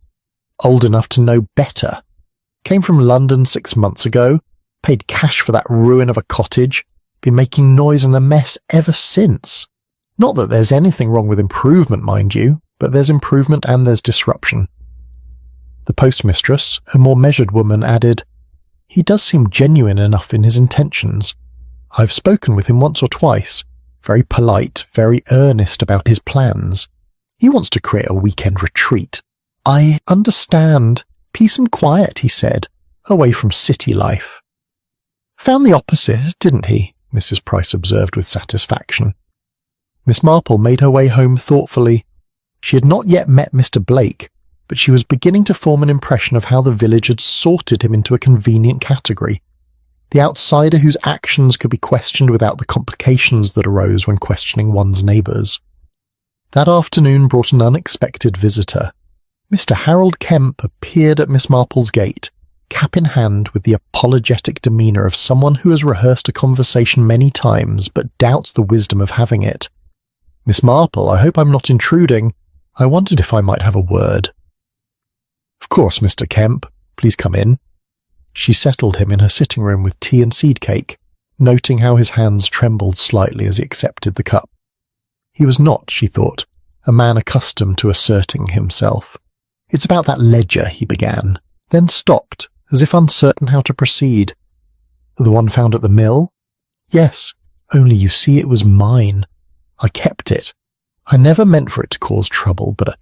"Old enough to know better. Came from London 6 months ago, paid cash for that ruin of a cottage, been making noise and a mess ever since. Not that there's anything wrong with improvement, mind you, but there's improvement and there's disruption." The postmistress, a more measured woman, added, "He does seem genuine enough in his intentions. I've spoken with him once or twice, very polite, very earnest about his plans. He wants to create a weekend retreat. I understand. Peace and quiet, he said, away from city life." "Found the opposite, didn't he?" Mrs. Price observed with satisfaction. Miss Marple made her way home thoughtfully. She had not yet met Mr. Blake, but she was beginning to form an impression of how the village had sorted him into a convenient category. the outsider whose actions could be questioned without the complications that arose when questioning one's neighbours. That afternoon brought an unexpected visitor. Mr. Harold Kemp appeared at Miss Marple's gate, cap in hand, with the apologetic demeanour of someone who has rehearsed a conversation many times but doubts the wisdom of having it. "Miss Marple, I hope I'm not intruding. I wondered if I might have a word." "Of course, Mr. Kemp. Please come in." She settled him in her sitting room with tea and seed cake, noting how his hands trembled slightly as he accepted the cup. He was not, she thought, a man accustomed to asserting himself. "It's about that ledger," he began, then stopped, as if uncertain how to proceed. "The one found at the mill?" "Yes, only you see it was mine. I kept it. I never meant for it to cause trouble, but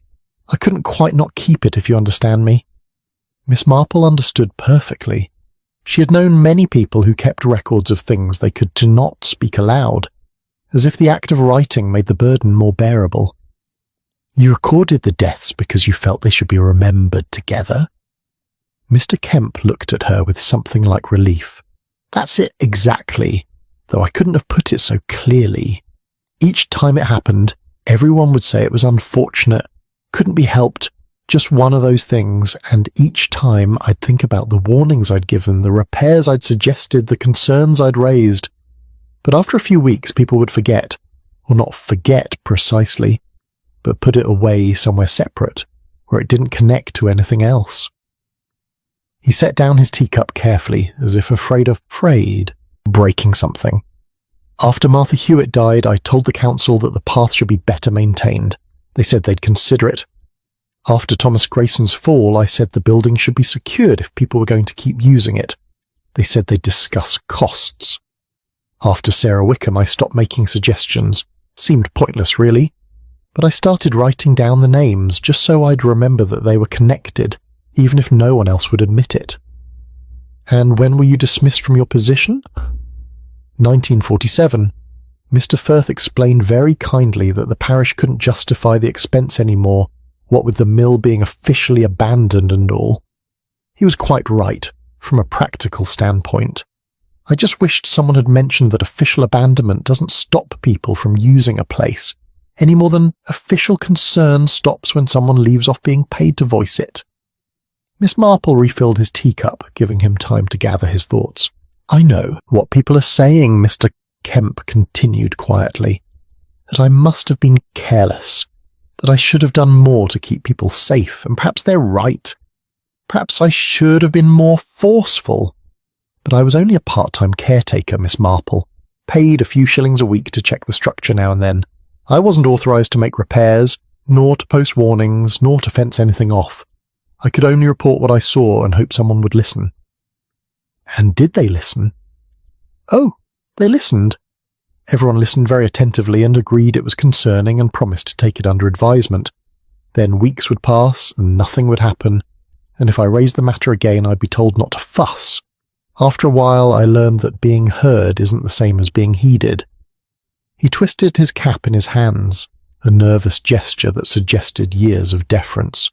I couldn't quite not keep it, if you understand me." Miss Marple understood perfectly. She had known many people who kept records of things they could not speak aloud, as if the act of writing made the burden more bearable. "You recorded the deaths because you felt they should be remembered together?" Mr. Kemp looked at her with something like relief. "That's it exactly, though I couldn't have put it so clearly. Each time it happened, everyone would say it was unfortunate, couldn't be helped, just one of those things, and each time I'd think about the warnings I'd given, the repairs I'd suggested, the concerns I'd raised. But after a few weeks people would forget, or not forget precisely, but put it away somewhere separate, where it didn't connect to anything else." He set down his teacup carefully, as if afraid of breaking something. "After Martha Hewitt died, I told the council that the path should be better maintained. They said they'd consider it. After Thomas Grayson's fall, I said the building should be secured if people were going to keep using it. They said they'd discuss costs. After Sarah Wickham, I stopped making suggestions. Seemed pointless, really. But I started writing down the names, just so I'd remember that they were connected, even if no one else would admit it." "And when were you dismissed from your position?" 1947. Mr. Firth explained very kindly that the parish couldn't justify the expense anymore, what with the mill being officially abandoned and all. He was quite right, from a practical standpoint. I just wished someone had mentioned that official abandonment doesn't stop people from using a place, any more than official concern stops when someone leaves off being paid to voice it. Miss Marple refilled his teacup, giving him time to gather his thoughts. "I know what people are saying," Mr. Kemp continued quietly, "that I must have been careless, that I should have done more to keep people safe, and perhaps they're right. Perhaps I should have been more forceful. But I was only a part-time caretaker, Miss Marple, paid a few shillings a week to check the structure now and then. I wasn't authorised to make repairs, nor to post warnings, nor to fence anything off. I could only report what I saw and hope someone would listen." "And did they listen?" "Oh, they listened. Everyone listened very attentively and agreed it was concerning and promised to take it under advisement. Then weeks would pass and nothing would happen, and if I raised the matter again I'd be told not to fuss. After a while I learned that being heard isn't the same as being heeded." He twisted his cap in his hands, a nervous gesture that suggested years of deference.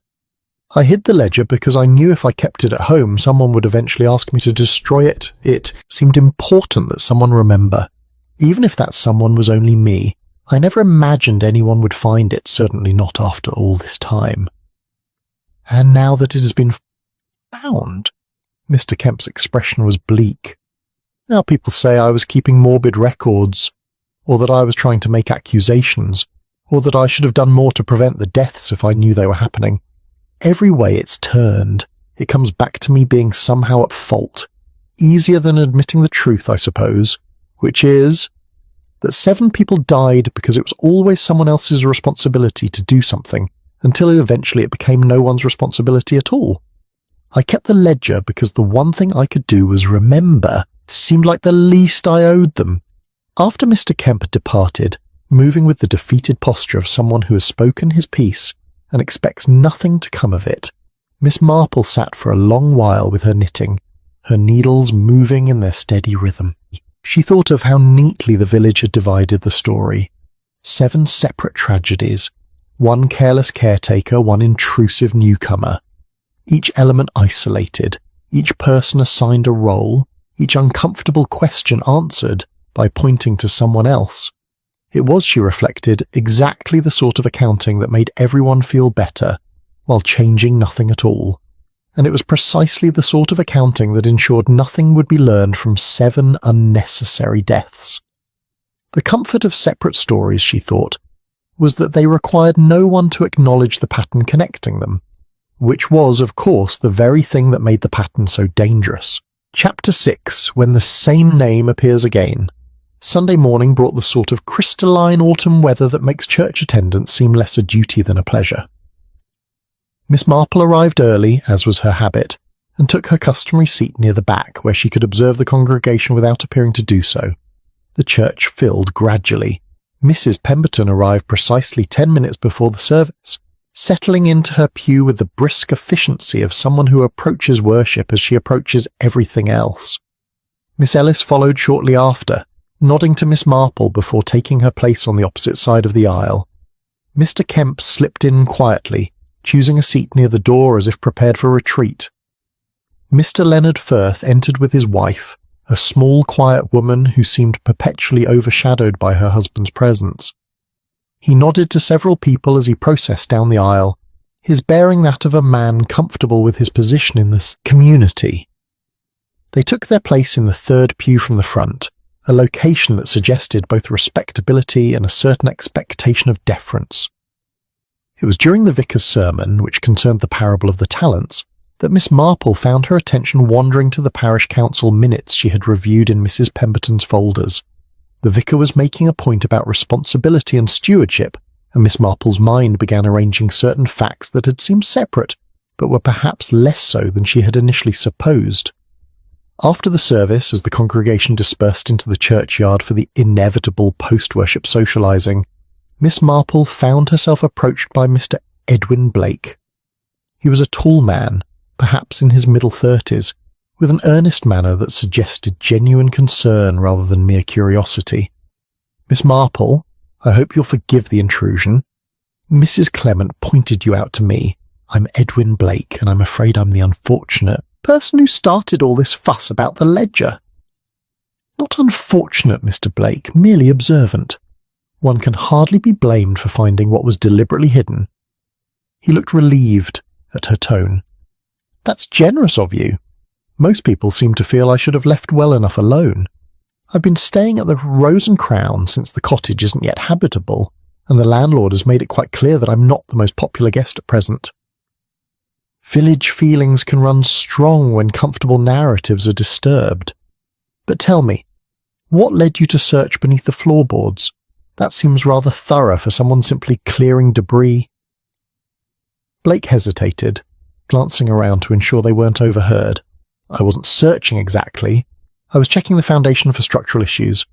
"I hid the ledger because I knew if I kept it at home someone would eventually ask me to destroy it. It seemed important that someone remember. Even if that someone was only me, I never imagined anyone would find it, certainly not after all this time." "And now that it has been found?" Mr. Kemp's expression was bleak. "Now people say I was keeping morbid records, or that I was trying to make accusations, or that I should have done more to prevent the deaths if I knew they were happening. Every way it's turned, it comes back to me being somehow at fault. Easier than admitting the truth, I suppose, which is that 7 people died because it was always someone else's responsibility to do something, until eventually it became no one's responsibility at all. I kept the ledger because the one thing I could do was remember. Seemed like the least I owed them." After Mr. Kemp had departed, moving with the defeated posture of someone who has spoken his piece and expects nothing to come of it, Miss Marple sat for a long while with her knitting, her needles moving in their steady rhythm. She thought of how neatly the village had divided the story. 7 separate tragedies, one careless caretaker, one intrusive newcomer. Each element isolated, each person assigned a role, each uncomfortable question answered by pointing to someone else. It was, she reflected, exactly the sort of accounting that made everyone feel better, while changing nothing at all. And it was precisely the sort of accounting that ensured nothing would be learned from 7 unnecessary deaths. The comfort of separate stories, she thought, was that they required no one to acknowledge the pattern connecting them, which was, of course, the very thing that made the pattern so dangerous. Chapter 6, When the Same Name Appears Again. Sunday morning brought the sort of crystalline autumn weather that makes church attendance seem less a duty than a pleasure. Miss Marple arrived early, as was her habit, and took her customary seat near the back, where she could observe the congregation without appearing to do so. The church filled gradually. Mrs. Pemberton arrived precisely 10 minutes before the service, settling into her pew with the brisk efficiency of someone who approaches worship as she approaches everything else. Miss Ellis followed shortly after, nodding to Miss Marple before taking her place on the opposite side of the aisle. Mr. Kemp slipped in quietly, choosing a seat near the door as if prepared for retreat. Mr. Leonard Firth entered with his wife, a small, quiet woman who seemed perpetually overshadowed by her husband's presence. He nodded to several people as he processed down the aisle, his bearing that of a man comfortable with his position in this community. They took their place in the third pew from the front, a location that suggested both respectability and a certain expectation of deference. It was during the vicar's sermon, which concerned the parable of the talents, that Miss Marple found her attention wandering to the parish council minutes she had reviewed in Mrs. Pemberton's folders. The vicar was making a point about responsibility and stewardship, and Miss Marple's mind began arranging certain facts that had seemed separate, but were perhaps less so than she had initially supposed. After the service, as the congregation dispersed into the churchyard for the inevitable post-worship socialising, Miss Marple found herself approached by Mr. Edwin Blake. He was a tall man, perhaps in his middle 30s, with an earnest manner that suggested genuine concern rather than mere curiosity. "Miss Marple, I hope you'll forgive the intrusion. Mrs. Clement pointed you out to me. I'm Edwin Blake, and I'm afraid I'm the unfortunate person who started all this fuss about the ledger." "Not unfortunate, Mr. Blake, merely observant. One can hardly be blamed for finding what was deliberately hidden." He looked relieved at her tone. "That's generous of you. Most people seem to feel I should have left well enough alone. I've been staying at the Rose and Crown since the cottage isn't yet habitable, and the landlord has made it quite clear that I'm not the most popular guest at present." Village feelings can run strong when comfortable narratives are disturbed. "But tell me, what led you to search beneath the floorboards? That seems rather thorough for someone simply clearing debris." Blake hesitated, glancing around to ensure they weren't overheard. "I wasn't searching exactly. I was checking the foundation for structural issues.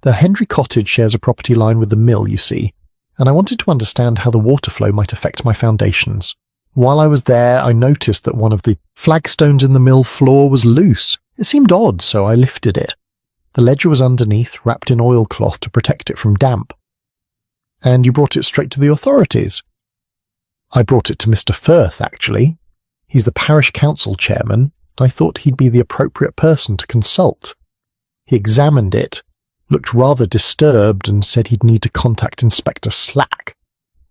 The Hendry cottage shares a property line with the mill, you see, and I wanted to understand how the water flow might affect my foundations. While I was there, I noticed that one of the flagstones in the mill floor was loose. It seemed odd, so I lifted it. The ledger was underneath, wrapped in oilcloth to protect it from damp." "And you brought it straight to the authorities?" "I brought it to Mr. Firth, actually. He's the parish council chairman, and I thought he'd be the appropriate person to consult. He examined it, looked rather disturbed, and said he'd need to contact Inspector Slack.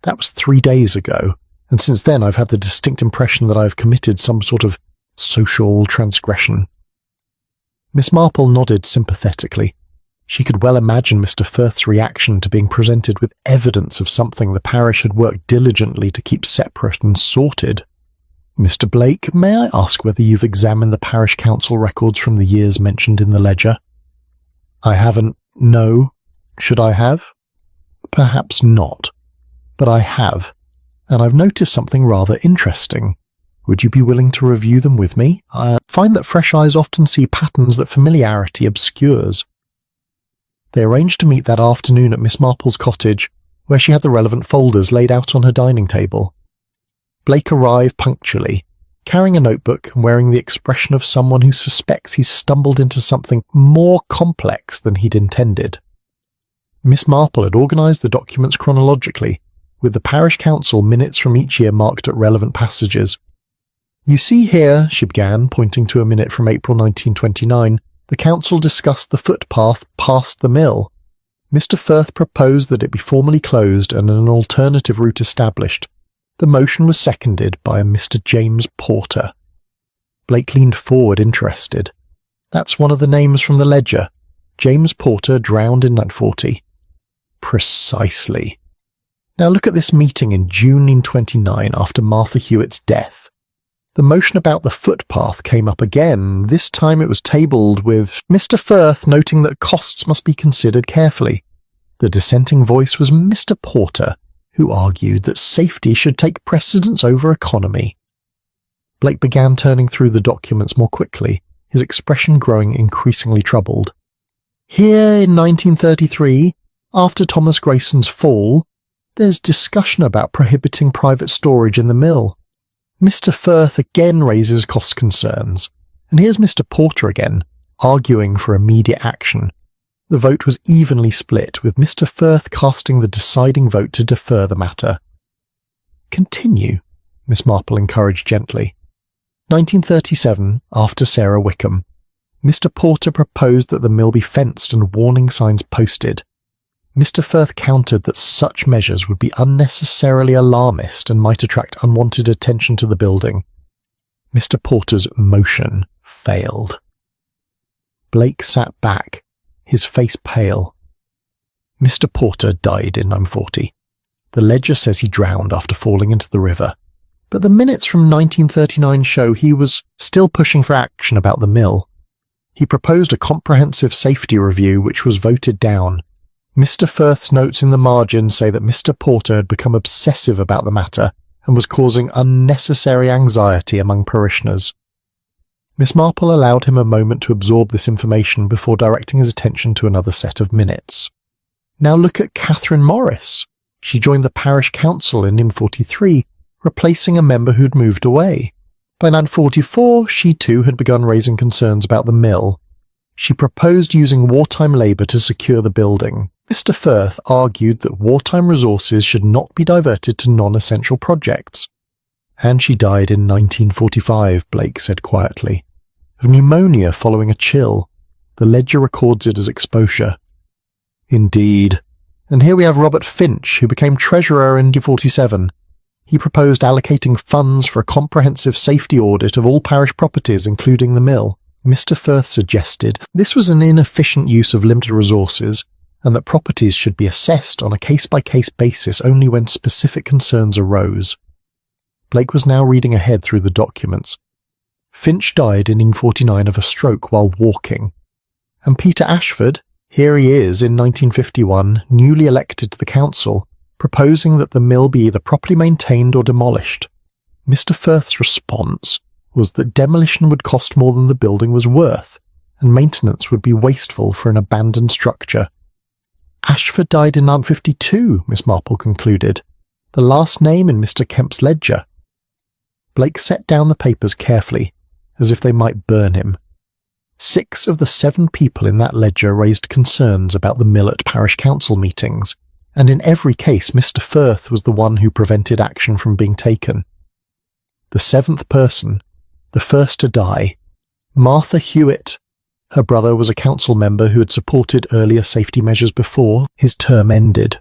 That was 3 days ago, and since then I've had the distinct impression that I've committed some sort of social transgression." Miss Marple nodded sympathetically. She could well imagine Mr. Firth's reaction to being presented with evidence of something the parish had worked diligently to keep separate and sorted. "Mr. Blake, may I ask whether you've examined the parish council records from the years mentioned in the ledger?" "I haven't, no. Should I have?" "Perhaps not. But I have, and I've noticed something rather interesting. Would you be willing to review them with me? I find that fresh eyes often see patterns that familiarity obscures." They arranged to meet that afternoon at Miss Marple's cottage, where she had the relevant folders laid out on her dining table. Blake arrived punctually, carrying a notebook and wearing the expression of someone who suspects he's stumbled into something more complex than he'd intended. Miss Marple had organised the documents chronologically, with the parish council minutes from each year marked at relevant passages. "You see here," she began, pointing to a minute from April 1929, The council discussed the footpath past the mill. Mr. Firth proposed that it be formally closed and an alternative route established. The motion was seconded by a Mr. James Porter. Blake leaned forward, interested. That's one of the names from the ledger. James Porter drowned in 1940. Precisely. Now look at this meeting in June 1929 after Martha Hewitt's death. The motion about the footpath came up again. This time it was tabled with Mr. Firth noting that costs must be considered carefully. The dissenting voice was Mr. Porter, who argued that safety should take precedence over economy. Blake began turning through the documents more quickly, his expression growing increasingly troubled. Here in 1933, after Thomas Grayson's fall, there's discussion about prohibiting private storage in the mill. Mr. Firth again raises cost concerns, and here's Mr. Porter again, arguing for immediate action. The vote was evenly split, with Mr. Firth casting the deciding vote to defer the matter. Continue, Miss Marple encouraged gently. 1937, after Sarah Wickham. Mr. Porter proposed that the mill be fenced and warning signs posted. Mr. Firth countered that such measures would be unnecessarily alarmist and might attract unwanted attention to the building. Mr. Porter's motion failed. Blake sat back, his face pale. Mr. Porter died in 1940. The ledger says he drowned after falling into the river, but the minutes from 1939 show he was still pushing for action about the mill. He proposed a comprehensive safety review which was voted down. Mr. Firth's notes in the margin say that Mr. Porter had become obsessive about the matter and was causing unnecessary anxiety among parishioners. Miss Marple allowed him a moment to absorb this information before directing his attention to another set of minutes. Now look at Catherine Morris. She joined the parish council in 1943, replacing a member who'd moved away. By 1944, she too had begun raising concerns about the mill. She proposed using wartime labour to secure the building. Mr. Firth argued that wartime resources should not be diverted to non-essential projects. And she died in 1945, Blake said quietly. Of pneumonia following a chill. The ledger records it as exposure. Indeed. And here we have Robert Finch, who became treasurer in 1947. He proposed allocating funds for a comprehensive safety audit of all parish properties, including the mill. Mr. Firth suggested this was an inefficient use of limited resources, and that properties should be assessed on a case-by-case basis only when specific concerns arose. Blake was now reading ahead through the documents. Finch died in 1949 of a stroke while walking. And Peter Ashford, here he is in 1951, newly elected to the council, proposing that the mill be either properly maintained or demolished. Mr. Firth's response was that demolition would cost more than the building was worth, and maintenance would be wasteful for an abandoned structure. Ashford died in 1952, Miss Marple concluded, the last name in Mr. Kemp's ledger. Blake set down the papers carefully, as if they might burn him. 6 of the 7 people in that ledger raised concerns about the mill at parish council meetings, and in every case Mr. Firth was the one who prevented action from being taken. The 7th person, the first to die, Martha Hewitt. Her brother was a council member who had supported earlier safety measures before his term ended.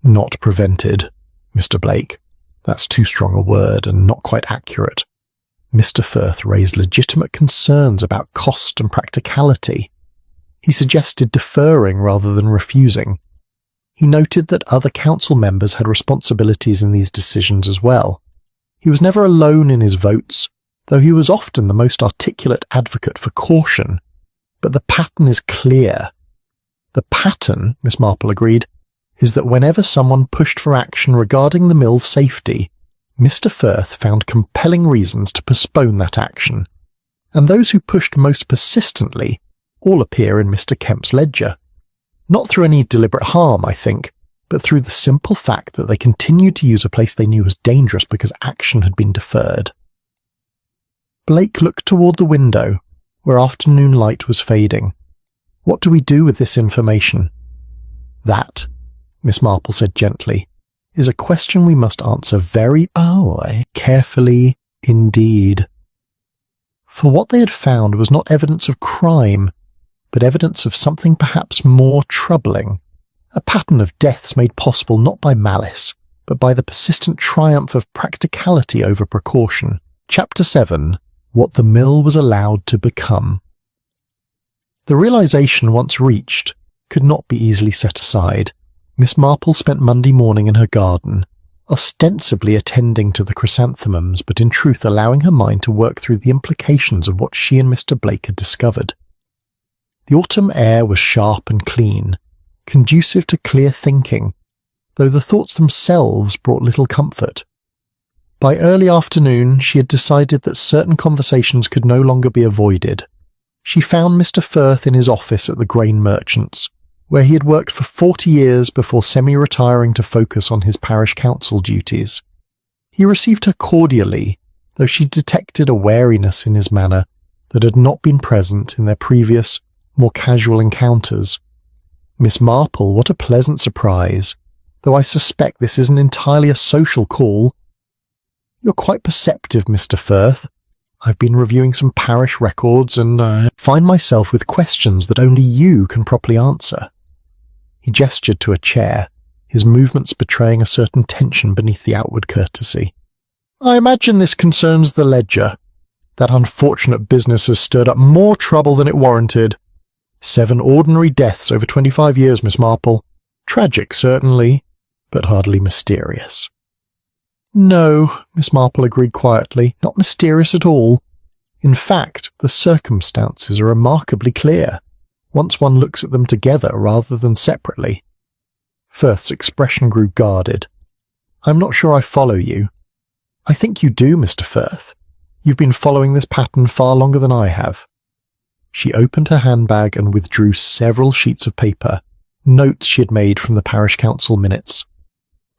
Not prevented, Mr. Blake. That's too strong a word and not quite accurate. Mr. Firth raised legitimate concerns about cost and practicality. He suggested deferring rather than refusing. He noted that other council members had responsibilities in these decisions as well. He was never alone in his votes, though he was often the most articulate advocate for caution. But the pattern is clear. The pattern, Miss Marple agreed, is that whenever someone pushed for action regarding the mill's safety, Mr. Firth found compelling reasons to postpone that action. And those who pushed most persistently all appear in Mr. Kemp's ledger. Not through any deliberate harm, I think, but through the simple fact that they continued to use a place they knew was dangerous because action had been deferred. Blake looked toward the window, where afternoon light was fading. What do we do with this information? That, Miss Marple said gently, is a question we must answer very carefully indeed. For what they had found was not evidence of crime, but evidence of something perhaps more troubling, a pattern of deaths made possible not by malice, but by the persistent triumph of practicality over precaution. Chapter 7. What the mill was allowed to become. The realization once reached could not be easily set aside. Miss Marple spent Monday morning in her garden, ostensibly attending to the chrysanthemums, but in truth allowing her mind to work through the implications of what she and Mr. Blake had discovered. The autumn air was sharp and clean, conducive to clear thinking, though the thoughts themselves brought little comfort. By early afternoon, she had decided that certain conversations could no longer be avoided. She found Mr. Firth in his office at the grain merchant's, where he had worked for 40 years before semi-retiring to focus on his parish council duties. He received her cordially, though she detected a wariness in his manner that had not been present in their previous, more casual encounters. "Miss Marple, what a pleasant surprise, though I suspect this isn't entirely a social call." "You're quite perceptive, Mr. Firth. I've been reviewing some parish records and find myself with questions that only you can properly answer." He gestured to a chair, his movements betraying a certain tension beneath the outward courtesy. "I imagine this concerns the ledger. That unfortunate business has stirred up more trouble than it warranted. 7 ordinary deaths over 25 years, Miss Marple. Tragic, certainly, but hardly mysterious." "No," Miss Marple agreed quietly, "not mysterious at all. In fact, the circumstances are remarkably clear, once one looks at them together rather than separately." Firth's expression grew guarded. "I'm not sure I follow you." "I think you do, Mr. Firth. You've been following this pattern far longer than I have." She opened her handbag and withdrew several sheets of paper, notes she had made from the parish council minutes.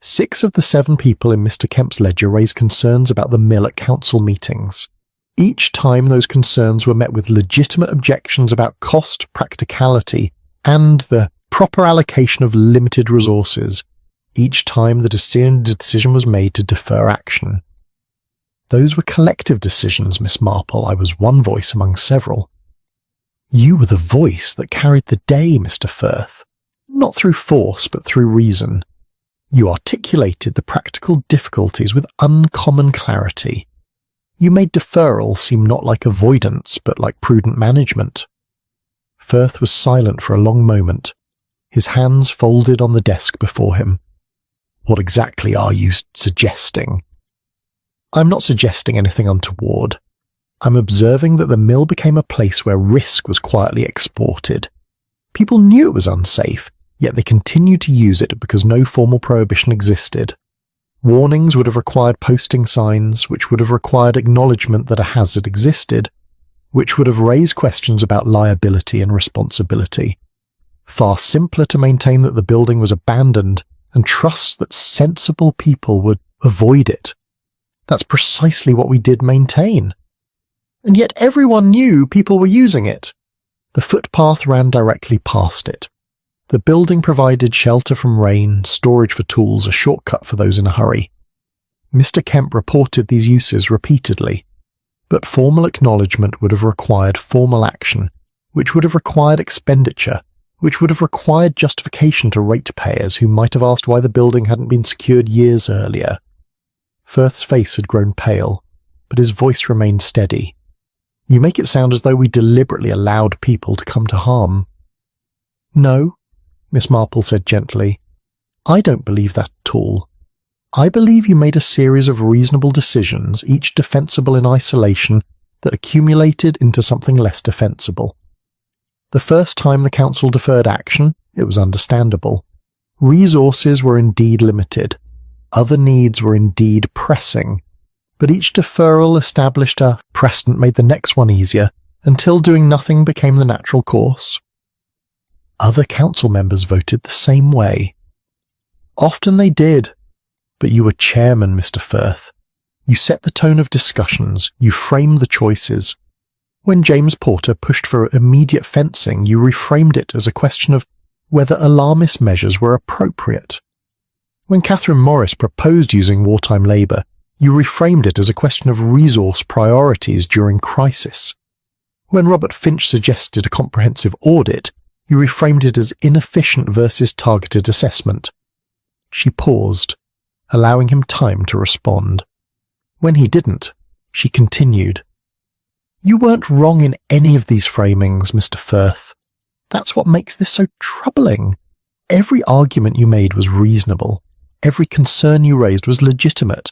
6 of the 7 people in Mr. Kemp's ledger raised concerns about the mill at council meetings. Each time those concerns were met with legitimate objections about cost, practicality, and the proper allocation of limited resources. Each time the decision was made to defer action. Those were collective decisions, Miss Marple. I was one voice among several. You were the voice that carried the day, Mr. Firth. Not through force, but through reason. You articulated the practical difficulties with uncommon clarity. You made deferral seem not like avoidance, but like prudent management. Firth was silent for a long moment, his hands folded on the desk before him. "What exactly are you suggesting?" "I'm not suggesting anything untoward. I'm observing that the mill became a place where risk was quietly exported. People knew it was unsafe, yet they continued to use it because no formal prohibition existed. Warnings would have required posting signs, which would have required acknowledgement that a hazard existed, which would have raised questions about liability and responsibility. Far simpler to maintain that the building was abandoned and trust that sensible people would avoid it. That's precisely what we did maintain. And yet everyone knew people were using it. The footpath ran directly past it. The building provided shelter from rain, storage for tools, a shortcut for those in a hurry. Mr. Kemp reported these uses repeatedly, but formal acknowledgement would have required formal action, which would have required expenditure, which would have required justification to ratepayers who might have asked why the building hadn't been secured years earlier. Firth's face had grown pale, but his voice remained steady. You make it sound as though we deliberately allowed people to come to harm. No, Miss Marple said gently. I don't believe that at all. I believe you made a series of reasonable decisions, each defensible in isolation, that accumulated into something less defensible. The first time the council deferred action, it was understandable. Resources were indeed limited. Other needs were indeed pressing. But each deferral established a precedent, made the next one easier, until doing nothing became the natural course. Other council members voted the same way. Often they did, but you were chairman, Mr. Firth. You set the tone of discussions, you framed the choices. When James Porter pushed for immediate fencing, you reframed it as a question of whether alarmist measures were appropriate. When Catherine Morris proposed using wartime labour, You reframed it as a question of resource priorities during crisis. When Robert Finch suggested a comprehensive audit, you reframed it as inefficient versus targeted assessment. She paused, allowing him time to respond. When he didn't, she continued. You weren't wrong in any of these framings, Mr. Firth. That's what makes this so troubling. Every argument you made was reasonable. Every concern you raised was legitimate.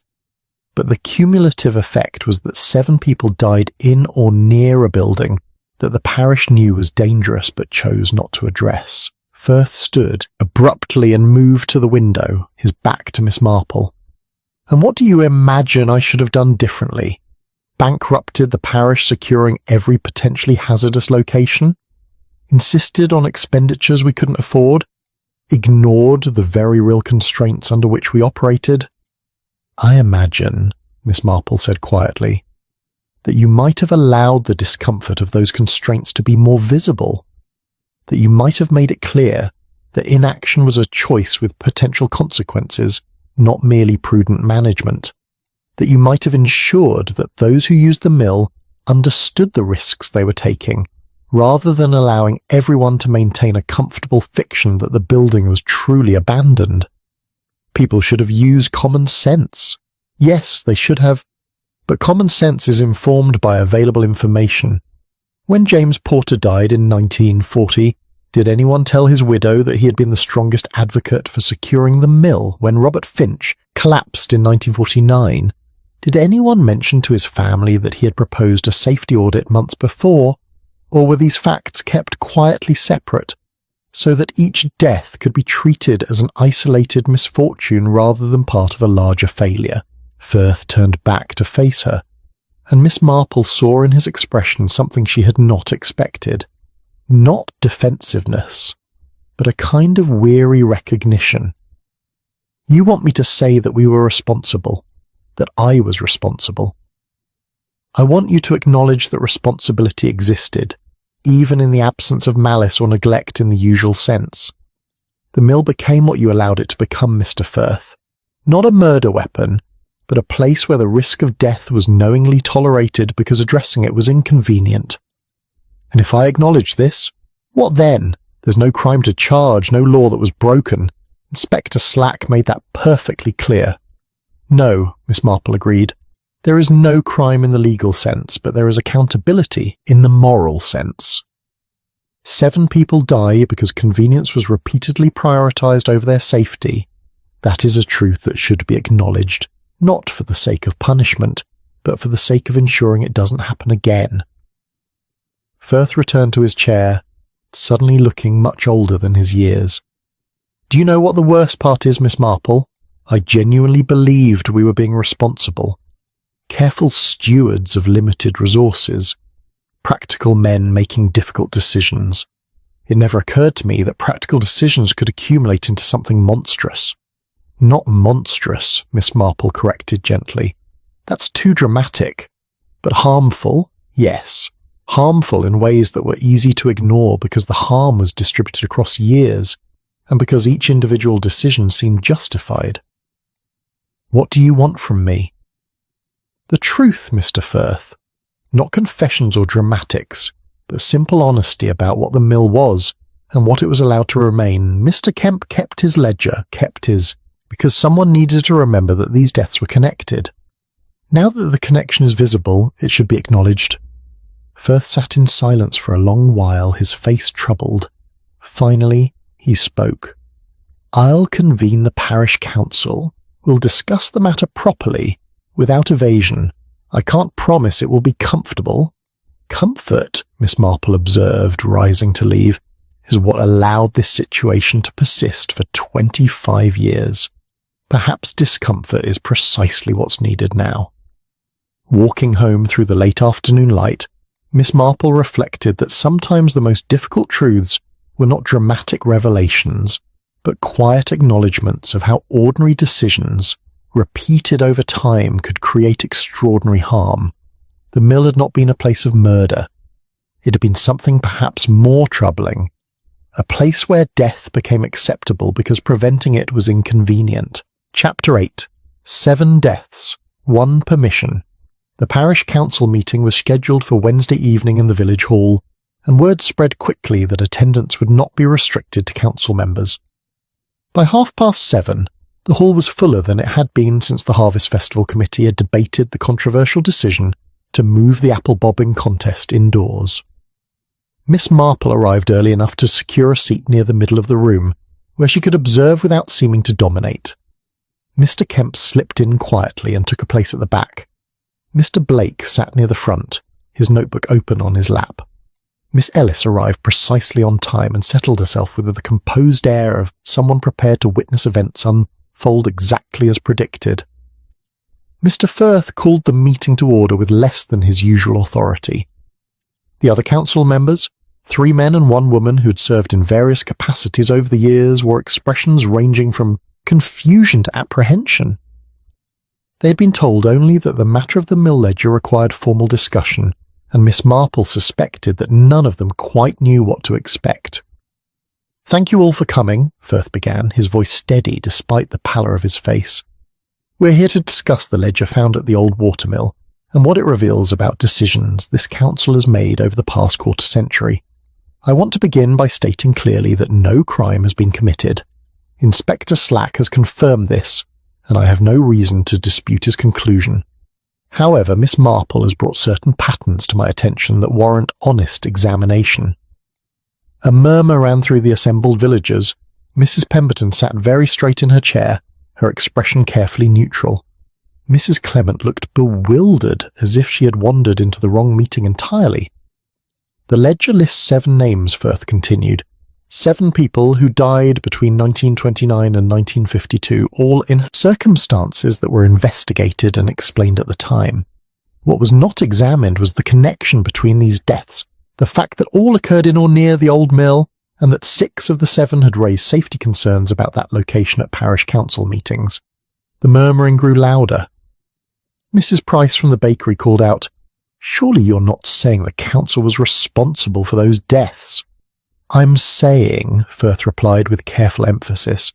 But the cumulative effect was that 7 people died in or near a building that the parish knew was dangerous but chose not to address. Firth stood abruptly and moved to the window, his back to Miss Marple. And what do you imagine I should have done differently? Bankrupted the parish, securing every potentially hazardous location? Insisted on expenditures we couldn't afford? Ignored the very real constraints under which we operated? I imagine, Miss Marple said quietly, that you might have allowed the discomfort of those constraints to be more visible, that you might have made it clear that inaction was a choice with potential consequences, not merely prudent management, that you might have ensured that those who used the mill understood the risks they were taking, rather than allowing everyone to maintain a comfortable fiction that the building was truly abandoned. People should have used common sense. Yes, they should have. But common sense is informed by available information. When James Porter died in 1940, did anyone tell his widow that he had been the strongest advocate for securing the mill when Robert Finch collapsed in 1949? Did anyone mention to his family that he had proposed a safety audit months before? Or were these facts kept quietly separate, so that each death could be treated as an isolated misfortune rather than part of a larger failure? Firth turned back to face her, and Miss Marple saw in his expression something she had not expected. Not defensiveness, but a kind of weary recognition. You want me to say that we were responsible, that I was responsible. I want you to acknowledge that responsibility existed, even in the absence of malice or neglect in the usual sense. The mill became what you allowed it to become, Mr. Firth. Not a murder weapon, but a place where the risk of death was knowingly tolerated because addressing it was inconvenient. And if I acknowledge this, what then? There's no crime to charge, no law that was broken. Inspector Slack made that perfectly clear. No, Miss Marple agreed. There is no crime in the legal sense, but there is accountability in the moral sense. 7 people die because convenience was repeatedly prioritized over their safety. That is a truth that should be acknowledged, not for the sake of punishment, but for the sake of ensuring it doesn't happen again. Firth returned to his chair, suddenly looking much older than his years. Do you know what the worst part is, Miss Marple? I genuinely believed we were being responsible. Careful stewards of limited resources. Practical men making difficult decisions. It never occurred to me that practical decisions could accumulate into something monstrous. Not monstrous, Miss Marple corrected gently. That's too dramatic. But harmful, yes. Harmful in ways that were easy to ignore because the harm was distributed across years, and because each individual decision seemed justified. What do you want from me? The truth, Mr. Firth. Not confessions or dramatics, but simple honesty about what the mill was and what it was allowed to remain. Mr. Kemp kept his ledger, because someone needed to remember that these deaths were connected. Now that the connection is visible, it should be acknowledged. Firth sat in silence for a long while, his face troubled. Finally, he spoke. I'll convene the parish council. We'll discuss the matter properly, without evasion. I can't promise it will be comfortable. Comfort, Miss Marple observed, rising to leave, is what allowed this situation to persist for 25 years. Perhaps discomfort is precisely what's needed now. Walking home through the late afternoon light, Miss Marple reflected that sometimes the most difficult truths were not dramatic revelations, but quiet acknowledgements of how ordinary decisions, repeated over time, could create extraordinary harm. The mill had not been a place of murder. It had been something perhaps more troubling, a place where death became acceptable because preventing it was inconvenient. Chapter 8. 7 deaths, One permission. The parish council meeting was scheduled for Wednesday evening in the village hall, and word spread quickly that attendance would not be restricted to council members. By 7:30, the hall was fuller than it had been since the Harvest Festival Committee had debated the controversial decision to move the apple bobbing contest indoors. Miss Marple arrived early enough to secure a seat near the middle of the room, where she could observe without seeming to dominate. Mr. Kemp slipped in quietly and took a place at the back. Mr. Blake sat near the front, his notebook open on his lap. Miss Ellis arrived precisely on time and settled herself with the composed air of someone prepared to witness events unfold exactly as predicted. Mr. Firth called the meeting to order with less than his usual authority. The other council members, 3 men and 1 woman who had served in various capacities over the years, wore expressions ranging from confusion to apprehension. They had been told only that the matter of the mill ledger required formal discussion, and Miss Marple suspected that none of them quite knew what to expect. "Thank you all for coming," Firth began, his voice steady despite the pallor of his face. "We're here to discuss the ledger found at the Old Watermill, and what it reveals about decisions this council has made over the past quarter century. I want to begin by stating clearly that no crime has been committed. Inspector Slack has confirmed this, and I have no reason to dispute his conclusion. However, Miss Marple has brought certain patterns to my attention that warrant honest examination." A murmur ran through the assembled villagers. Mrs. Pemberton sat very straight in her chair, her expression carefully neutral. Mrs. Clement looked bewildered, as if she had wandered into the wrong meeting entirely. "The ledger lists 7 names," Firth continued. 7 people who died between 1929 and 1952, all in circumstances that were investigated and explained at the time. What was not examined was the connection between these deaths, the fact that all occurred in or near the old mill, and that 6 of the 7 had raised safety concerns about that location at parish council meetings. The murmuring grew louder. Mrs. Price from the bakery called out, "Surely you're not saying the council was responsible for those deaths?" "I'm saying," Firth replied with careful emphasis,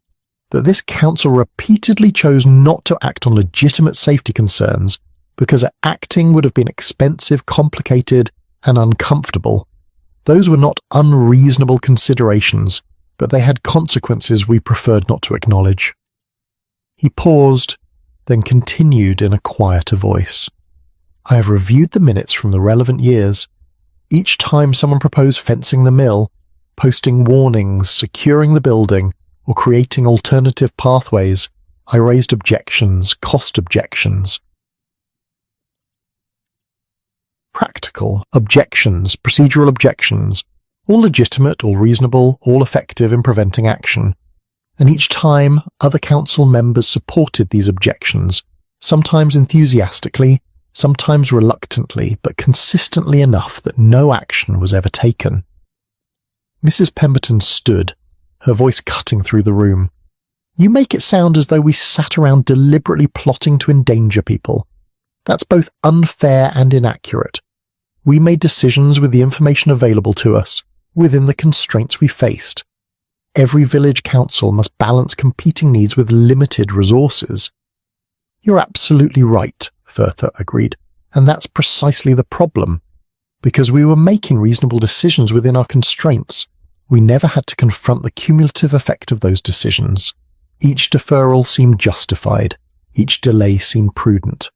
"that this council repeatedly chose not to act on legitimate safety concerns because acting would have been expensive, complicated, and uncomfortable. Those were not unreasonable considerations, but they had consequences we preferred not to acknowledge." He paused, then continued in a quieter voice. "I have reviewed the minutes from the relevant years. Each time someone proposed fencing the mill, posting warnings, securing the building, or creating alternative pathways, I raised objections, cost objections. Practical objections, procedural objections, all legitimate, all reasonable, all effective in preventing action. And each time, other council members supported these objections, sometimes enthusiastically, sometimes reluctantly, but consistently enough that no action was ever taken. Mrs. Pemberton stood, her voice cutting through the room. "You make it sound as though we sat around deliberately plotting to endanger people. That's both unfair and inaccurate. We made decisions with the information available to us, within the constraints we faced. Every village council must balance competing needs with limited resources." "You're absolutely right," Firth agreed, "and that's precisely the problem. Because we were making reasonable decisions within our constraints, we never had to confront the cumulative effect of those decisions. Each deferral seemed justified, each delay seemed prudent.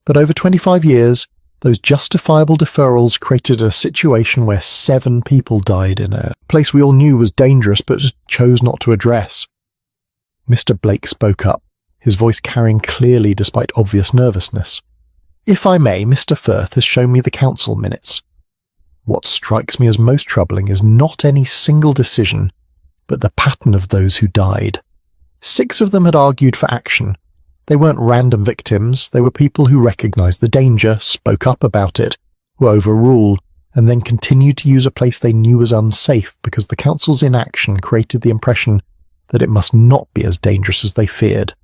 But over 25 years, those justifiable deferrals created a situation where 7 people died in a place we all knew was dangerous but chose not to address." Mr. Blake spoke up, his voice carrying clearly despite obvious nervousness. "If I may, Mr. Firth has shown me the council minutes. What strikes me as most troubling is not any single decision, but the pattern of those who died. 6 of them had argued for action. They weren't random victims, they were people who recognized the danger, spoke up about it, were overruled, and then continued to use a place they knew was unsafe because the council's inaction created the impression that it must not be as dangerous as they feared.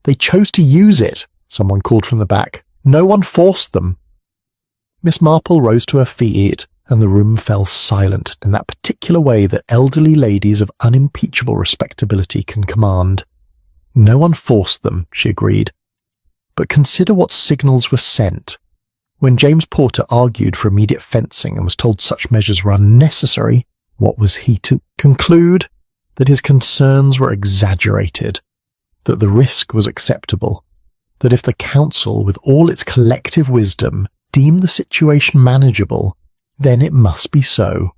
"They chose to use it," someone called from the back. "No one forced them." Miss Marple rose to her feet, and the room fell silent in that particular way that elderly ladies of unimpeachable respectability can command. "No one forced them," she agreed. But consider what signals were sent. When James Porter argued for immediate fencing and was told such measures were unnecessary, what was he to conclude? That his concerns were exaggerated, that the risk was acceptable, that if the council, with all its collective wisdom, deemed the situation manageable, then it must be so.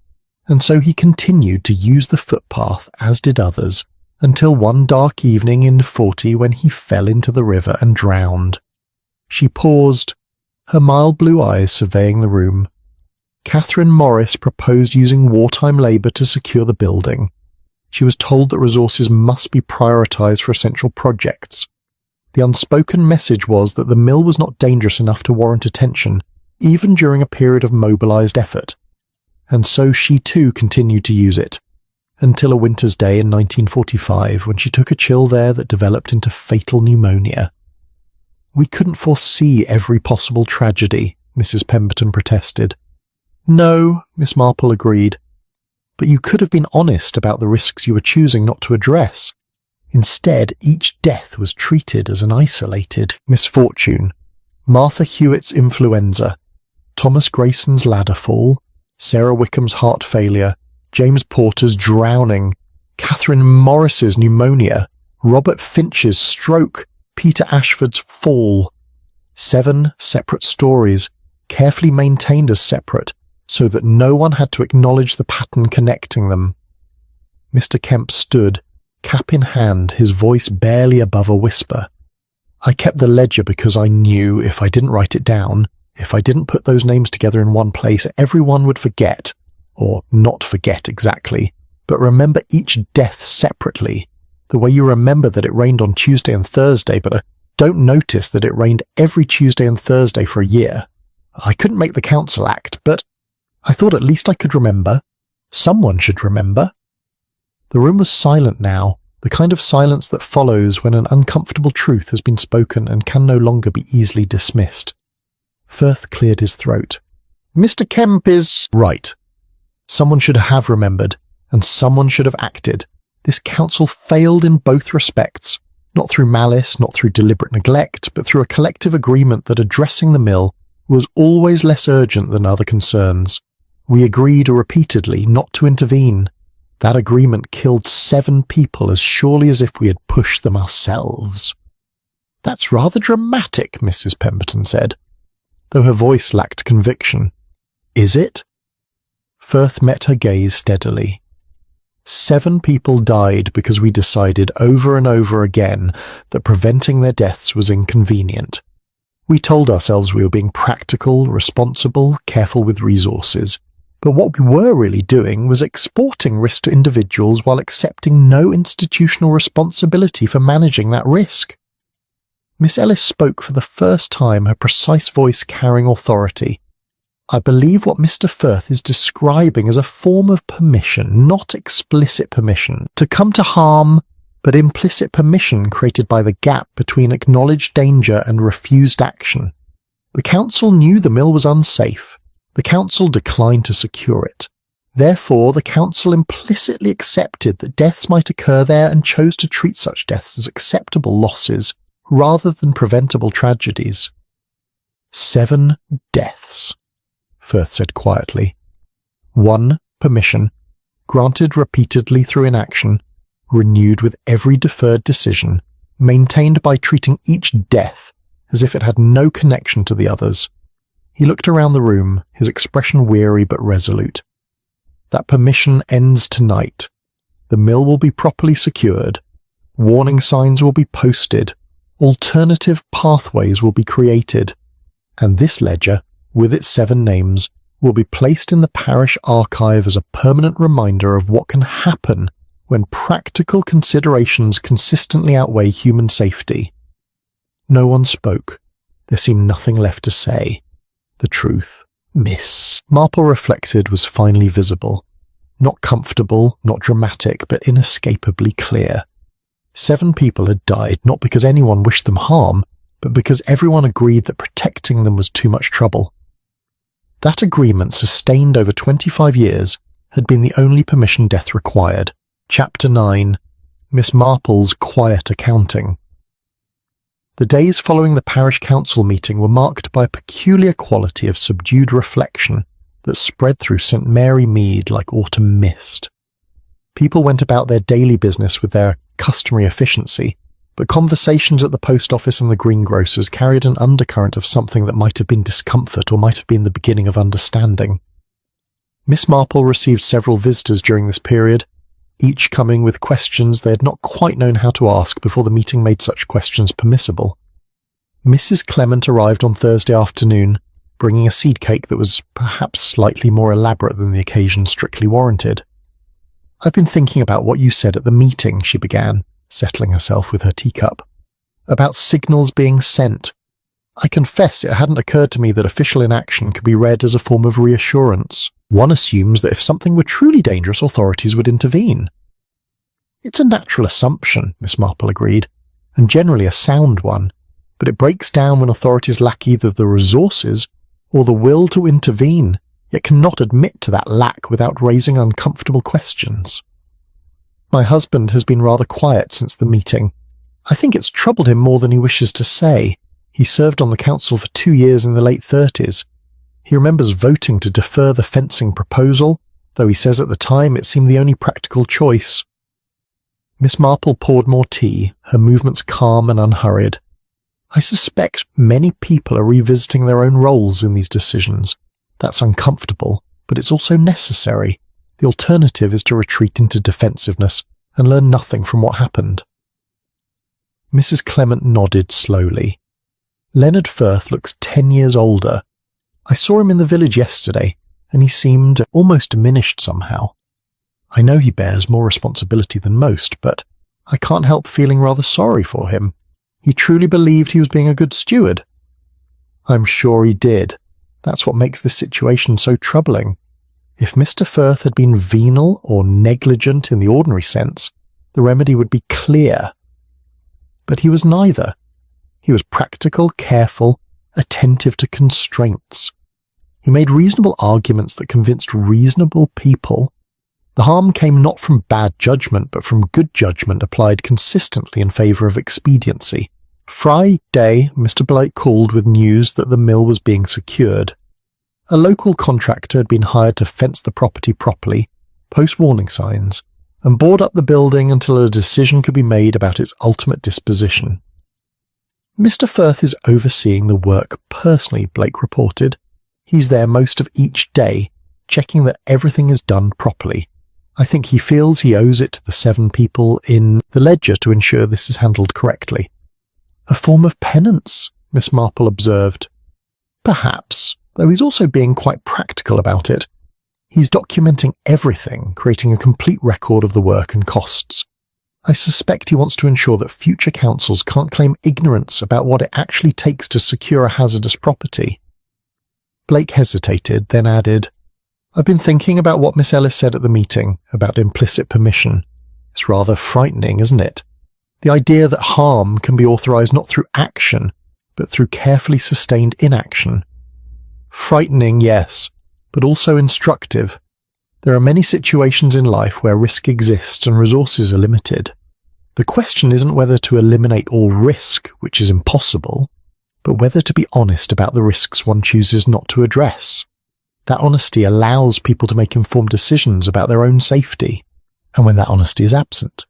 And so he continued to use the footpath, as did others, until one dark evening in 40 when he fell into the river and drowned. She paused, her mild blue eyes surveying the room. Catherine Morris proposed using wartime labour to secure the building. She was told that resources must be prioritised for essential projects. The unspoken message was that the mill was not dangerous enough to warrant attention, even during a period of mobilised effort. And so she too continued to use it, until a winter's day in 1945 when she took a chill there that developed into fatal pneumonia. "We couldn't foresee every possible tragedy," Mrs. Pemberton protested. "No," Miss Marple agreed. "But you could have been honest about the risks you were choosing not to address. Instead, each death was treated as an isolated misfortune. Martha Hewitt's influenza, Thomas Grayson's ladder fall, Sarah Wickham's heart failure, James Porter's drowning, Catherine Morris's pneumonia, Robert Finch's stroke, Peter Ashford's fall. 7 separate stories, carefully maintained as separate, so that no one had to acknowledge the pattern connecting them." Mr. Kemp stood, cap in hand, his voice barely above a whisper. "I kept the ledger because I knew if I didn't write it down, if I didn't put those names together in one place, everyone would forget, or not forget exactly, but remember each death separately, the way you remember that it rained on Tuesday and Thursday, but don't notice that it rained every Tuesday and Thursday for a year. I couldn't make the council act, but I thought at least I could remember. Someone should remember." The room was silent now, the kind of silence that follows when an uncomfortable truth has been spoken and can no longer be easily dismissed. Firth cleared his throat. "Mr. Kemp is right. Someone should have remembered, and someone should have acted. This council failed in both respects, not through malice, not through deliberate neglect, but through a collective agreement that addressing the mill was always less urgent than other concerns. We agreed repeatedly not to intervene. That agreement killed 7 people as surely as if we had pushed them ourselves." "That's rather dramatic," Mrs. Pemberton said, though her voice lacked conviction. "Is it?" Firth met her gaze steadily. 7 people died because we decided over and over again that preventing their deaths was inconvenient. We told ourselves we were being practical, responsible, careful with resources. But what we were really doing was exporting risk to individuals while accepting no institutional responsibility for managing that risk. Miss Ellis spoke for the first time, her precise voice carrying authority. "I believe what Mr. Firth is describing as a form of permission, not explicit permission, to come to harm, but implicit permission created by the gap between acknowledged danger and refused action. The council knew the mill was unsafe. The council declined to secure it. Therefore, the council implicitly accepted that deaths might occur there and chose to treat such deaths as acceptable losses rather than preventable tragedies." 7 deaths, Firth said quietly. 1 permission, granted repeatedly through inaction, renewed with every deferred decision, maintained by treating each death as if it had no connection to the others. He looked around the room, his expression weary but resolute. "That permission ends tonight. The mill will be properly secured. Warning signs will be posted. Alternative pathways will be created. And this ledger, with its 7 names, will be placed in the parish archive as a permanent reminder of what can happen when practical considerations consistently outweigh human safety." No one spoke. There seemed nothing left to say. The truth, Miss Marple reflected, was finally visible. Not comfortable, not dramatic, but inescapably clear. 7 people had died not because anyone wished them harm, but because everyone agreed that protecting them was too much trouble. That agreement, sustained over 25 years, had been the only permission death required. Chapter 9. Miss Marple's Quiet Accounting. The days following the parish council meeting were marked by a peculiar quality of subdued reflection that spread through St. Mary Mead like autumn mist. People went about their daily business with their customary efficiency, but conversations at the post office and the greengrocer's carried an undercurrent of something that might have been discomfort or might have been the beginning of understanding. Miss Marple received several visitors during this period, each coming with questions they had not quite known how to ask before the meeting made such questions permissible. Mrs. Clement arrived on Thursday afternoon, bringing a seed cake that was perhaps slightly more elaborate than the occasion strictly warranted. "I've been thinking about what you said at the meeting," she began, settling herself with her teacup. "About signals being sent. I confess it hadn't occurred to me that official inaction could be read as a form of reassurance. One assumes that if something were truly dangerous, authorities would intervene." "It's a natural assumption," Miss Marple agreed, "and generally a sound one, but it breaks down when authorities lack either the resources or the will to intervene, yet cannot admit to that lack without raising uncomfortable questions. My husband has been rather quiet since the meeting. I think it's troubled him more than he wishes to say. He served on the council for 2 years in the late 30s. He remembers voting to defer the fencing proposal, though he says at the time it seemed the only practical choice." Miss Marple poured more tea, her movements calm and unhurried. "I suspect many people are revisiting their own roles in these decisions. That's uncomfortable, but it's also necessary. The alternative is to retreat into defensiveness and learn nothing from what happened." Mrs. Clement nodded slowly. "Leonard Firth looks 10 years older. I saw him in the village yesterday, and he seemed almost diminished somehow. I know he bears more responsibility than most, but I can't help feeling rather sorry for him. He truly believed he was being a good steward." "I'm sure he did. That's what makes this situation so troubling. If Mr. Firth had been venal or negligent in the ordinary sense, the remedy would be clear. But he was neither. He was practical, careful, attentive to constraints. He made reasonable arguments that convinced reasonable people. The harm came not from bad judgment, but from good judgment applied consistently in favour of expediency. Friday, Mr. Blake called with news that the mill was being secured. A local contractor had been hired to fence the property properly, post warning signs, and board up the building until a decision could be made about its ultimate disposition. "Mr. Firth is overseeing the work personally," Blake reported. "He's there most of each day, checking that everything is done properly. I think he feels he owes it to the 7 people in the ledger to ensure this is handled correctly." "A form of penance," Miss Marple observed. "Perhaps, though he's also being quite practical about it. He's documenting everything, creating a complete record of the work and costs. I suspect he wants to ensure that future councils can't claim ignorance about what it actually takes to secure a hazardous property." Blake hesitated, then added, "I've been thinking about what Miss Ellis said at the meeting, about implicit permission. It's rather frightening, isn't it? The idea that harm can be authorised not through action, but through carefully sustained inaction. Frightening, yes, but also instructive. There are many situations in life where risk exists and resources are limited. The question isn't whether to eliminate all risk, which is impossible, but whether to be honest about the risks one chooses not to address. That honesty allows people to make informed decisions about their own safety. And when that honesty is absent,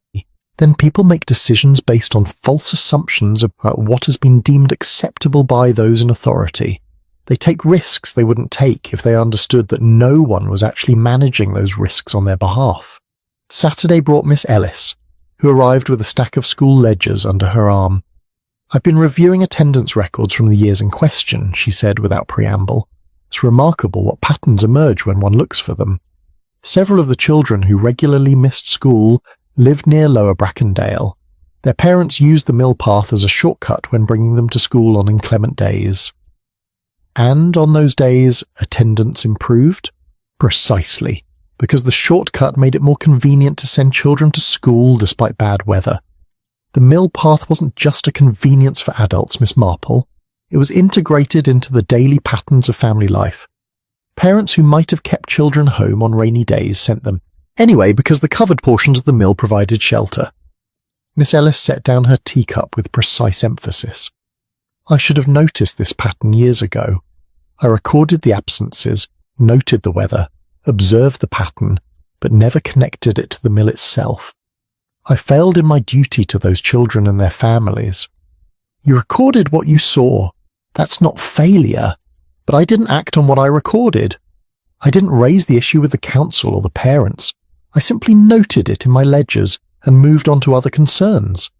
then people make decisions based on false assumptions about what has been deemed acceptable by those in authority. They take risks they wouldn't take if they understood that no one was actually managing those risks on their behalf." Saturday brought Miss Ellis, who arrived with a stack of school ledgers under her arm. "I've been reviewing attendance records from the years in question," she said without preamble. "It's remarkable what patterns emerge when one looks for them. Several of the children who regularly missed school lived near Lower Brackendale. Their parents used the mill path as a shortcut when bringing them to school on inclement days." "And on those days, attendance improved?" "Precisely, because the shortcut made it more convenient to send children to school despite bad weather. The mill path wasn't just a convenience for adults, Miss Marple. It was integrated into the daily patterns of family life. Parents who might have kept children home on rainy days sent them anyway because the covered portions of the mill provided shelter." Miss Ellis set down her teacup with precise emphasis. I should have noticed this pattern years ago. I recorded the absences, noted the weather, observed the pattern, but never connected it to the mill itself. I failed in my duty to those children and their families. You recorded what you saw. That's not failure. But I didn't act on what I recorded. I didn't raise the issue with the council or the parents. I simply noted it in my ledgers and moved on to other concerns.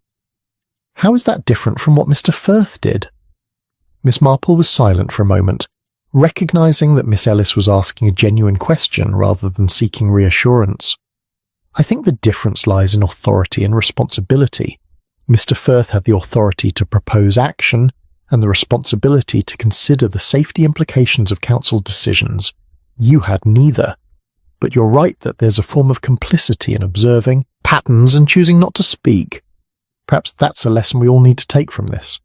How is that different from what Mr. Firth did? Miss Marple was silent for a moment, recognizing that Miss Ellis was asking a genuine question rather than seeking reassurance. I think the difference lies in authority and responsibility. Mr. Firth had the authority to propose action and the responsibility to consider the safety implications of council decisions. You had neither. But you're right that there's a form of complicity in observing patterns and choosing not to speak. Perhaps that's a lesson we all need to take from this.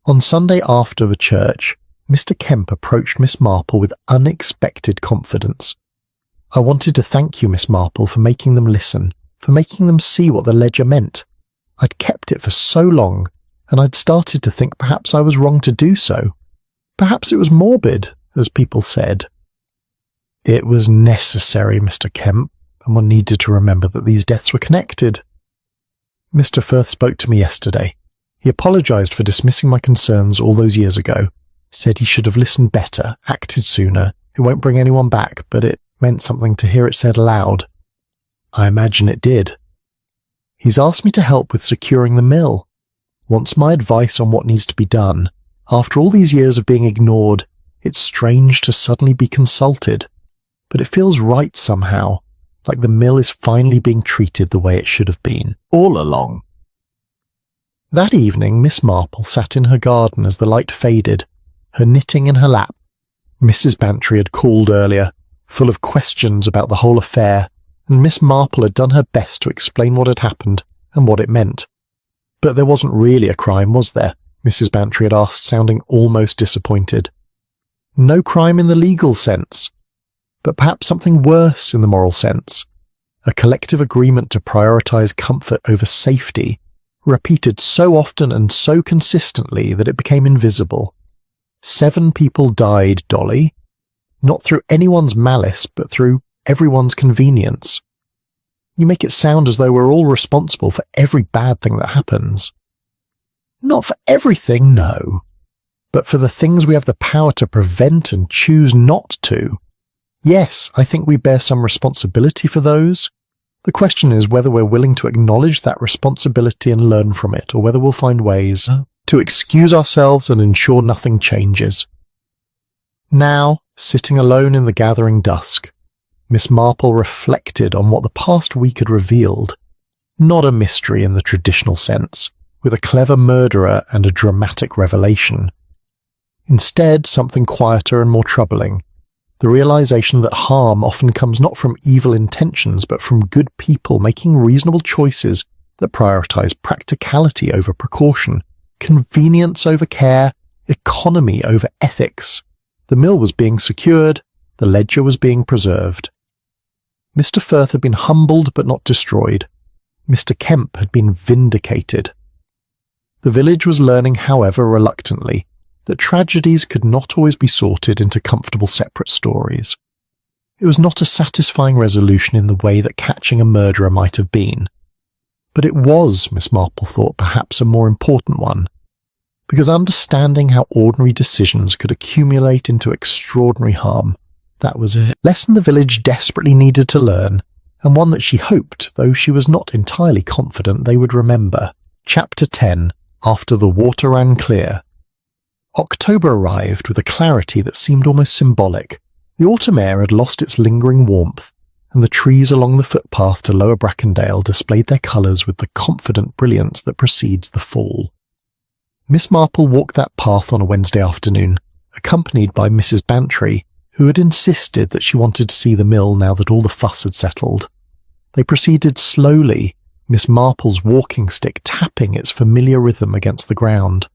On Sunday after the church, Mr. Kemp approached Miss Marple with unexpected confidence. I wanted to thank you, Miss Marple, for making them listen, for making them see what the ledger meant. I'd kept it for so long, and I'd started to think perhaps I was wrong to do so. Perhaps it was morbid, as people said. It was necessary, Mr. Kemp, and one needed to remember that these deaths were connected. Mr. Firth spoke to me yesterday. He apologised for dismissing my concerns all those years ago, said he should have listened better, acted sooner. It won't bring anyone back, but it meant something to hear it said aloud. I imagine it did. He's asked me to help with securing the mill. Wants my advice on what needs to be done. After all these years of being ignored, it's strange to suddenly be consulted. But it feels right somehow, like the mill is finally being treated the way it should have been, all along. That evening, Miss Marple sat in her garden as the light faded, her knitting in her lap. Mrs. Bantry had called earlier, full of questions about the whole affair, and Miss Marple had done her best to explain what had happened and what it meant. But there wasn't really a crime, was there? Mrs. Bantry had asked, sounding almost disappointed. No crime in the legal sense, but perhaps something worse in the moral sense. A collective agreement to prioritise comfort over safety, repeated so often and so consistently that it became invisible. 7 people died, Dolly, not through anyone's malice, but through everyone's convenience. You make it sound as though we're all responsible for every bad thing that happens. Not for everything, no, but for the things we have the power to prevent and choose not to. Yes, I think we bear some responsibility for those. The question is whether we're willing to acknowledge that responsibility and learn from it, or whether we'll find ways to excuse ourselves and ensure nothing changes. Now, sitting alone in the gathering dusk, Miss Marple reflected on what the past week had revealed. Not a mystery in the traditional sense, with a clever murderer and a dramatic revelation. Instead, something quieter and more troubling. The realization that harm often comes not from evil intentions but from good people making reasonable choices that prioritize practicality over precaution, convenience over care, economy over ethics. The mill was being secured, the ledger was being preserved. Mr. Firth had been humbled but not destroyed. Mr. Kemp had been vindicated. The village was learning, however reluctantly, that tragedies could not always be sorted into comfortable separate stories. It was not a satisfying resolution in the way that catching a murderer might have been. But it was, Miss Marple thought, perhaps a more important one, because understanding how ordinary decisions could accumulate into extraordinary harm, that was a lesson the village desperately needed to learn, and one that she hoped, though she was not entirely confident, they would remember. Chapter 10. After the water ran clear. October arrived with a clarity that seemed almost symbolic. The autumn air had lost its lingering warmth, and the trees along the footpath to Lower Brackendale displayed their colours with the confident brilliance that precedes the fall. Miss Marple walked that path on a Wednesday afternoon, accompanied by Mrs. Bantry, who had insisted that she wanted to see the mill now that all the fuss had settled. They proceeded slowly, Miss Marple's walking stick tapping its familiar rhythm against the ground.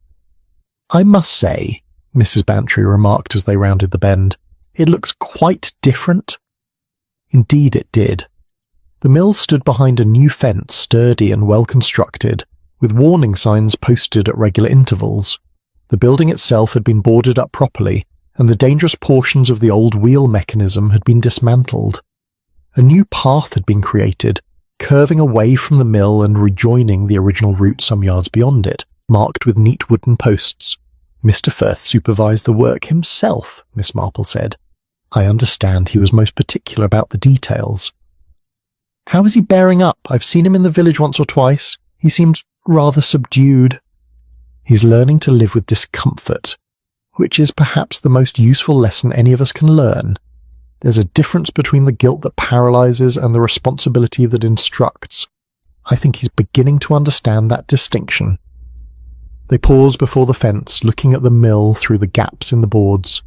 "I must say," Mrs. Bantry remarked as they rounded the bend, "it looks quite different." Indeed it did. The mill stood behind a new fence, sturdy and well constructed, with warning signs posted at regular intervals. The The building itself had been boarded up properly, and the dangerous portions of the old wheel mechanism had been dismantled. A new path had been created, curving away from the mill and rejoining the original route some yards beyond it, marked with neat wooden posts. Mr. Firth supervised the work himself, Miss Marple said. I understand he was most particular about the details. How is he bearing up? I've seen him in the village once or twice. He seems rather subdued. He's learning to live with discomfort, which is perhaps the most useful lesson any of us can learn. There's a difference between the guilt that paralyzes and the responsibility that instructs. I think he's beginning to understand that distinction. They paused before the fence, looking at the mill through the gaps in the boards.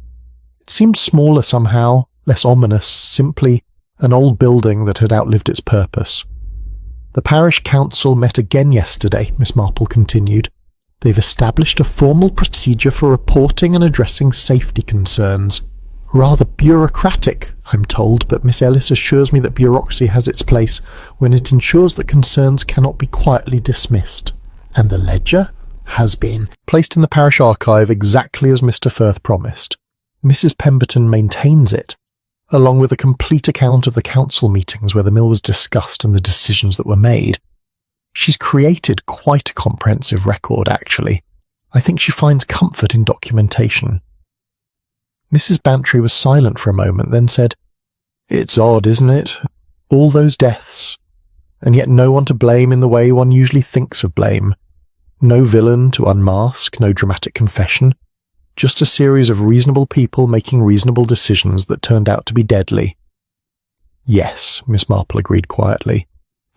It seemed smaller somehow, less ominous, simply an old building that had outlived its purpose. The parish council met again yesterday, Miss Marple continued. They've established a formal procedure for reporting and addressing safety concerns. Rather bureaucratic, I'm told, but Miss Ellis assures me that bureaucracy has its place when it ensures that concerns cannot be quietly dismissed. And the ledger has been placed in the parish archive exactly as Mr. Firth promised. Mrs. Pemberton maintains it, along with a complete account of the council meetings where the mill was discussed and the decisions that were made. She's created quite a comprehensive record, actually. I think she finds comfort in documentation. Mrs. Bantry was silent for a moment, then said, It's odd, isn't it? All those deaths, and yet no one to blame in the way one usually thinks of blame. No villain to unmask, no dramatic confession. Just a series of reasonable people making reasonable decisions that turned out to be deadly. Yes, Miss Marple agreed quietly.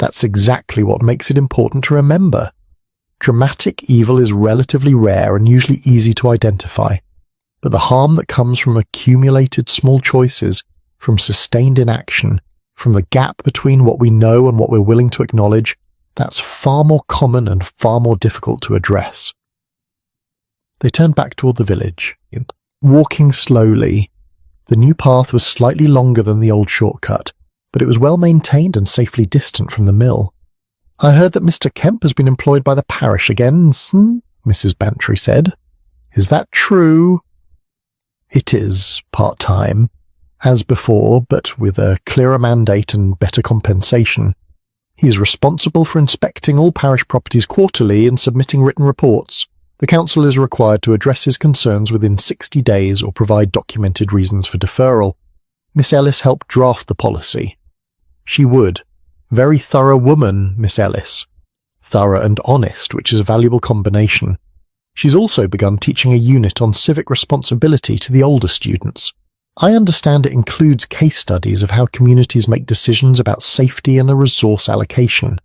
That's exactly what makes it important to remember. Dramatic evil is relatively rare and usually easy to identify, but the harm that comes from accumulated small choices, from sustained inaction, from the gap between what we know and what we're willing to acknowledge, that's far more common and far more difficult to address. They turned back toward the village, walking slowly. The new path was slightly longer than the old shortcut, but it was well maintained and safely distant from the mill. I heard that Mr. Kemp has been employed by the parish again, Mrs. Bantry said. Is that true? It is, part-time, as before, but with a clearer mandate and better compensation. He is responsible for inspecting all parish properties quarterly and submitting written reports. The council is required to address his concerns within 60 days or provide documented reasons for deferral. Miss Ellis helped draft the policy. She would. Very thorough woman, Miss Ellis. Thorough and honest, which is a valuable combination. She's also begun teaching a unit on civic responsibility to the older students. I understand it includes case studies of how communities make decisions about safety and a resource allocation.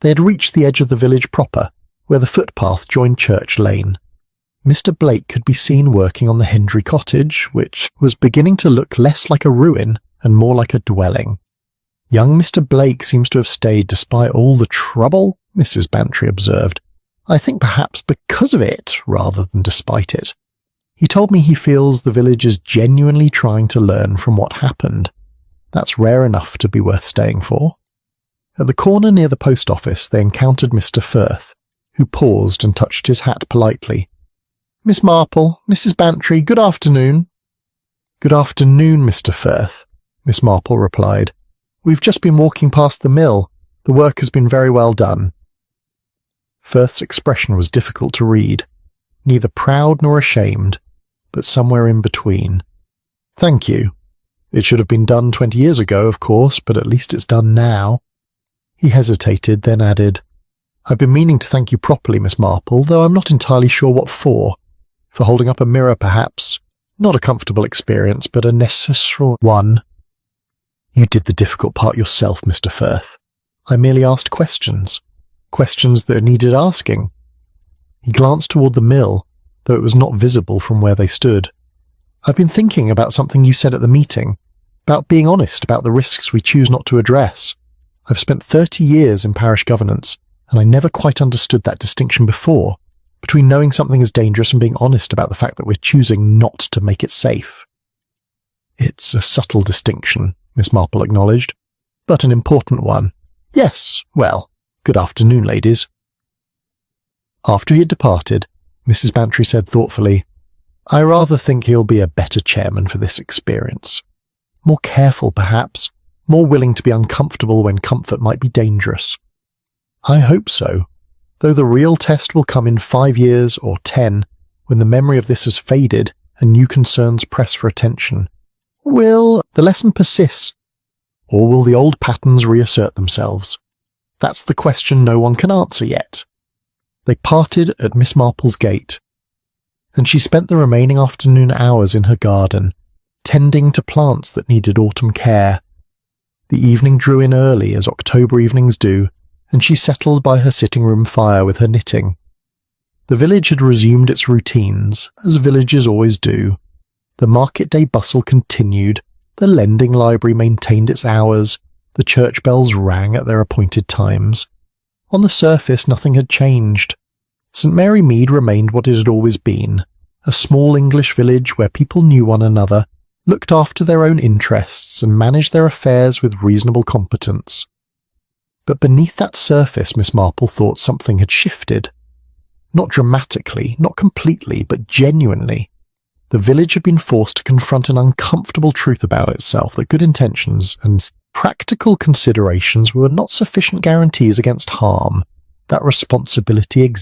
They had reached the edge of the village proper, where the footpath joined Church Lane. Mr. Blake could be seen working on the Hendry cottage, which was beginning to look less like a ruin and more like a dwelling. Young Mr. Blake seems to have stayed despite all the trouble, Mrs. Bantry observed. I think perhaps because of it, rather than despite it. He told me he feels the village is genuinely trying to learn from what happened. That's rare enough to be worth staying for. At the corner near the post office, they encountered Mr. Firth, who paused and touched his hat politely. Miss Marple, Mrs. Bantry, good afternoon. Good afternoon, Mr. Firth, Miss Marple replied. We've just been walking past the mill. The work has been very well done. Firth's expression was difficult to read, neither proud nor ashamed, but somewhere in between. Thank you. It should have been done 20 years ago, of course, but at least it's done now. He hesitated, then added, I've been meaning to thank you properly, Miss Marple, though I'm not entirely sure what for. For holding up a mirror, perhaps. Not a comfortable experience, but a necessary one. You did the difficult part yourself, Mr. Firth. I merely asked questions. Questions that needed asking. He glanced toward the mill, though it was not visible from where they stood. I've been thinking about something you said at the meeting, about being honest about the risks we choose not to address. I've spent 30 years in parish governance, and I never quite understood that distinction before, between knowing something is dangerous and being honest about the fact that we're choosing not to make it safe. It's a subtle distinction, Miss Marple acknowledged, but an important one. Yes, well, good afternoon, ladies. After he had departed, Mrs. Bantry said thoughtfully. "I rather think he'll be a better chairman for this experience. More careful, perhaps, more willing to be uncomfortable when comfort might be dangerous." "I hope so, though the real test will come in 5 years or 10, when the memory of this has faded and new concerns press for attention. Will the lesson persist, or will the old patterns reassert themselves? That's the question no one can answer yet." They parted at Miss Marple's gate, and she spent the remaining afternoon hours in her garden, tending to plants that needed autumn care. The evening drew in early, as October evenings do, and she settled by her sitting-room fire with her knitting. The village had resumed its routines, as villages always do. The market day bustle continued, the lending library maintained its hours, the church bells rang at their appointed times. On the surface nothing had changed. St. Mary Mead remained what it had always been, a small English village where people knew one another, looked after their own interests, and managed their affairs with reasonable competence. But beneath that surface, Miss Marple thought something had shifted. Not dramatically, not completely, but genuinely. The village had been forced to confront an uncomfortable truth about itself, that good intentions and practical considerations were not sufficient guarantees against harm. That responsibility existed.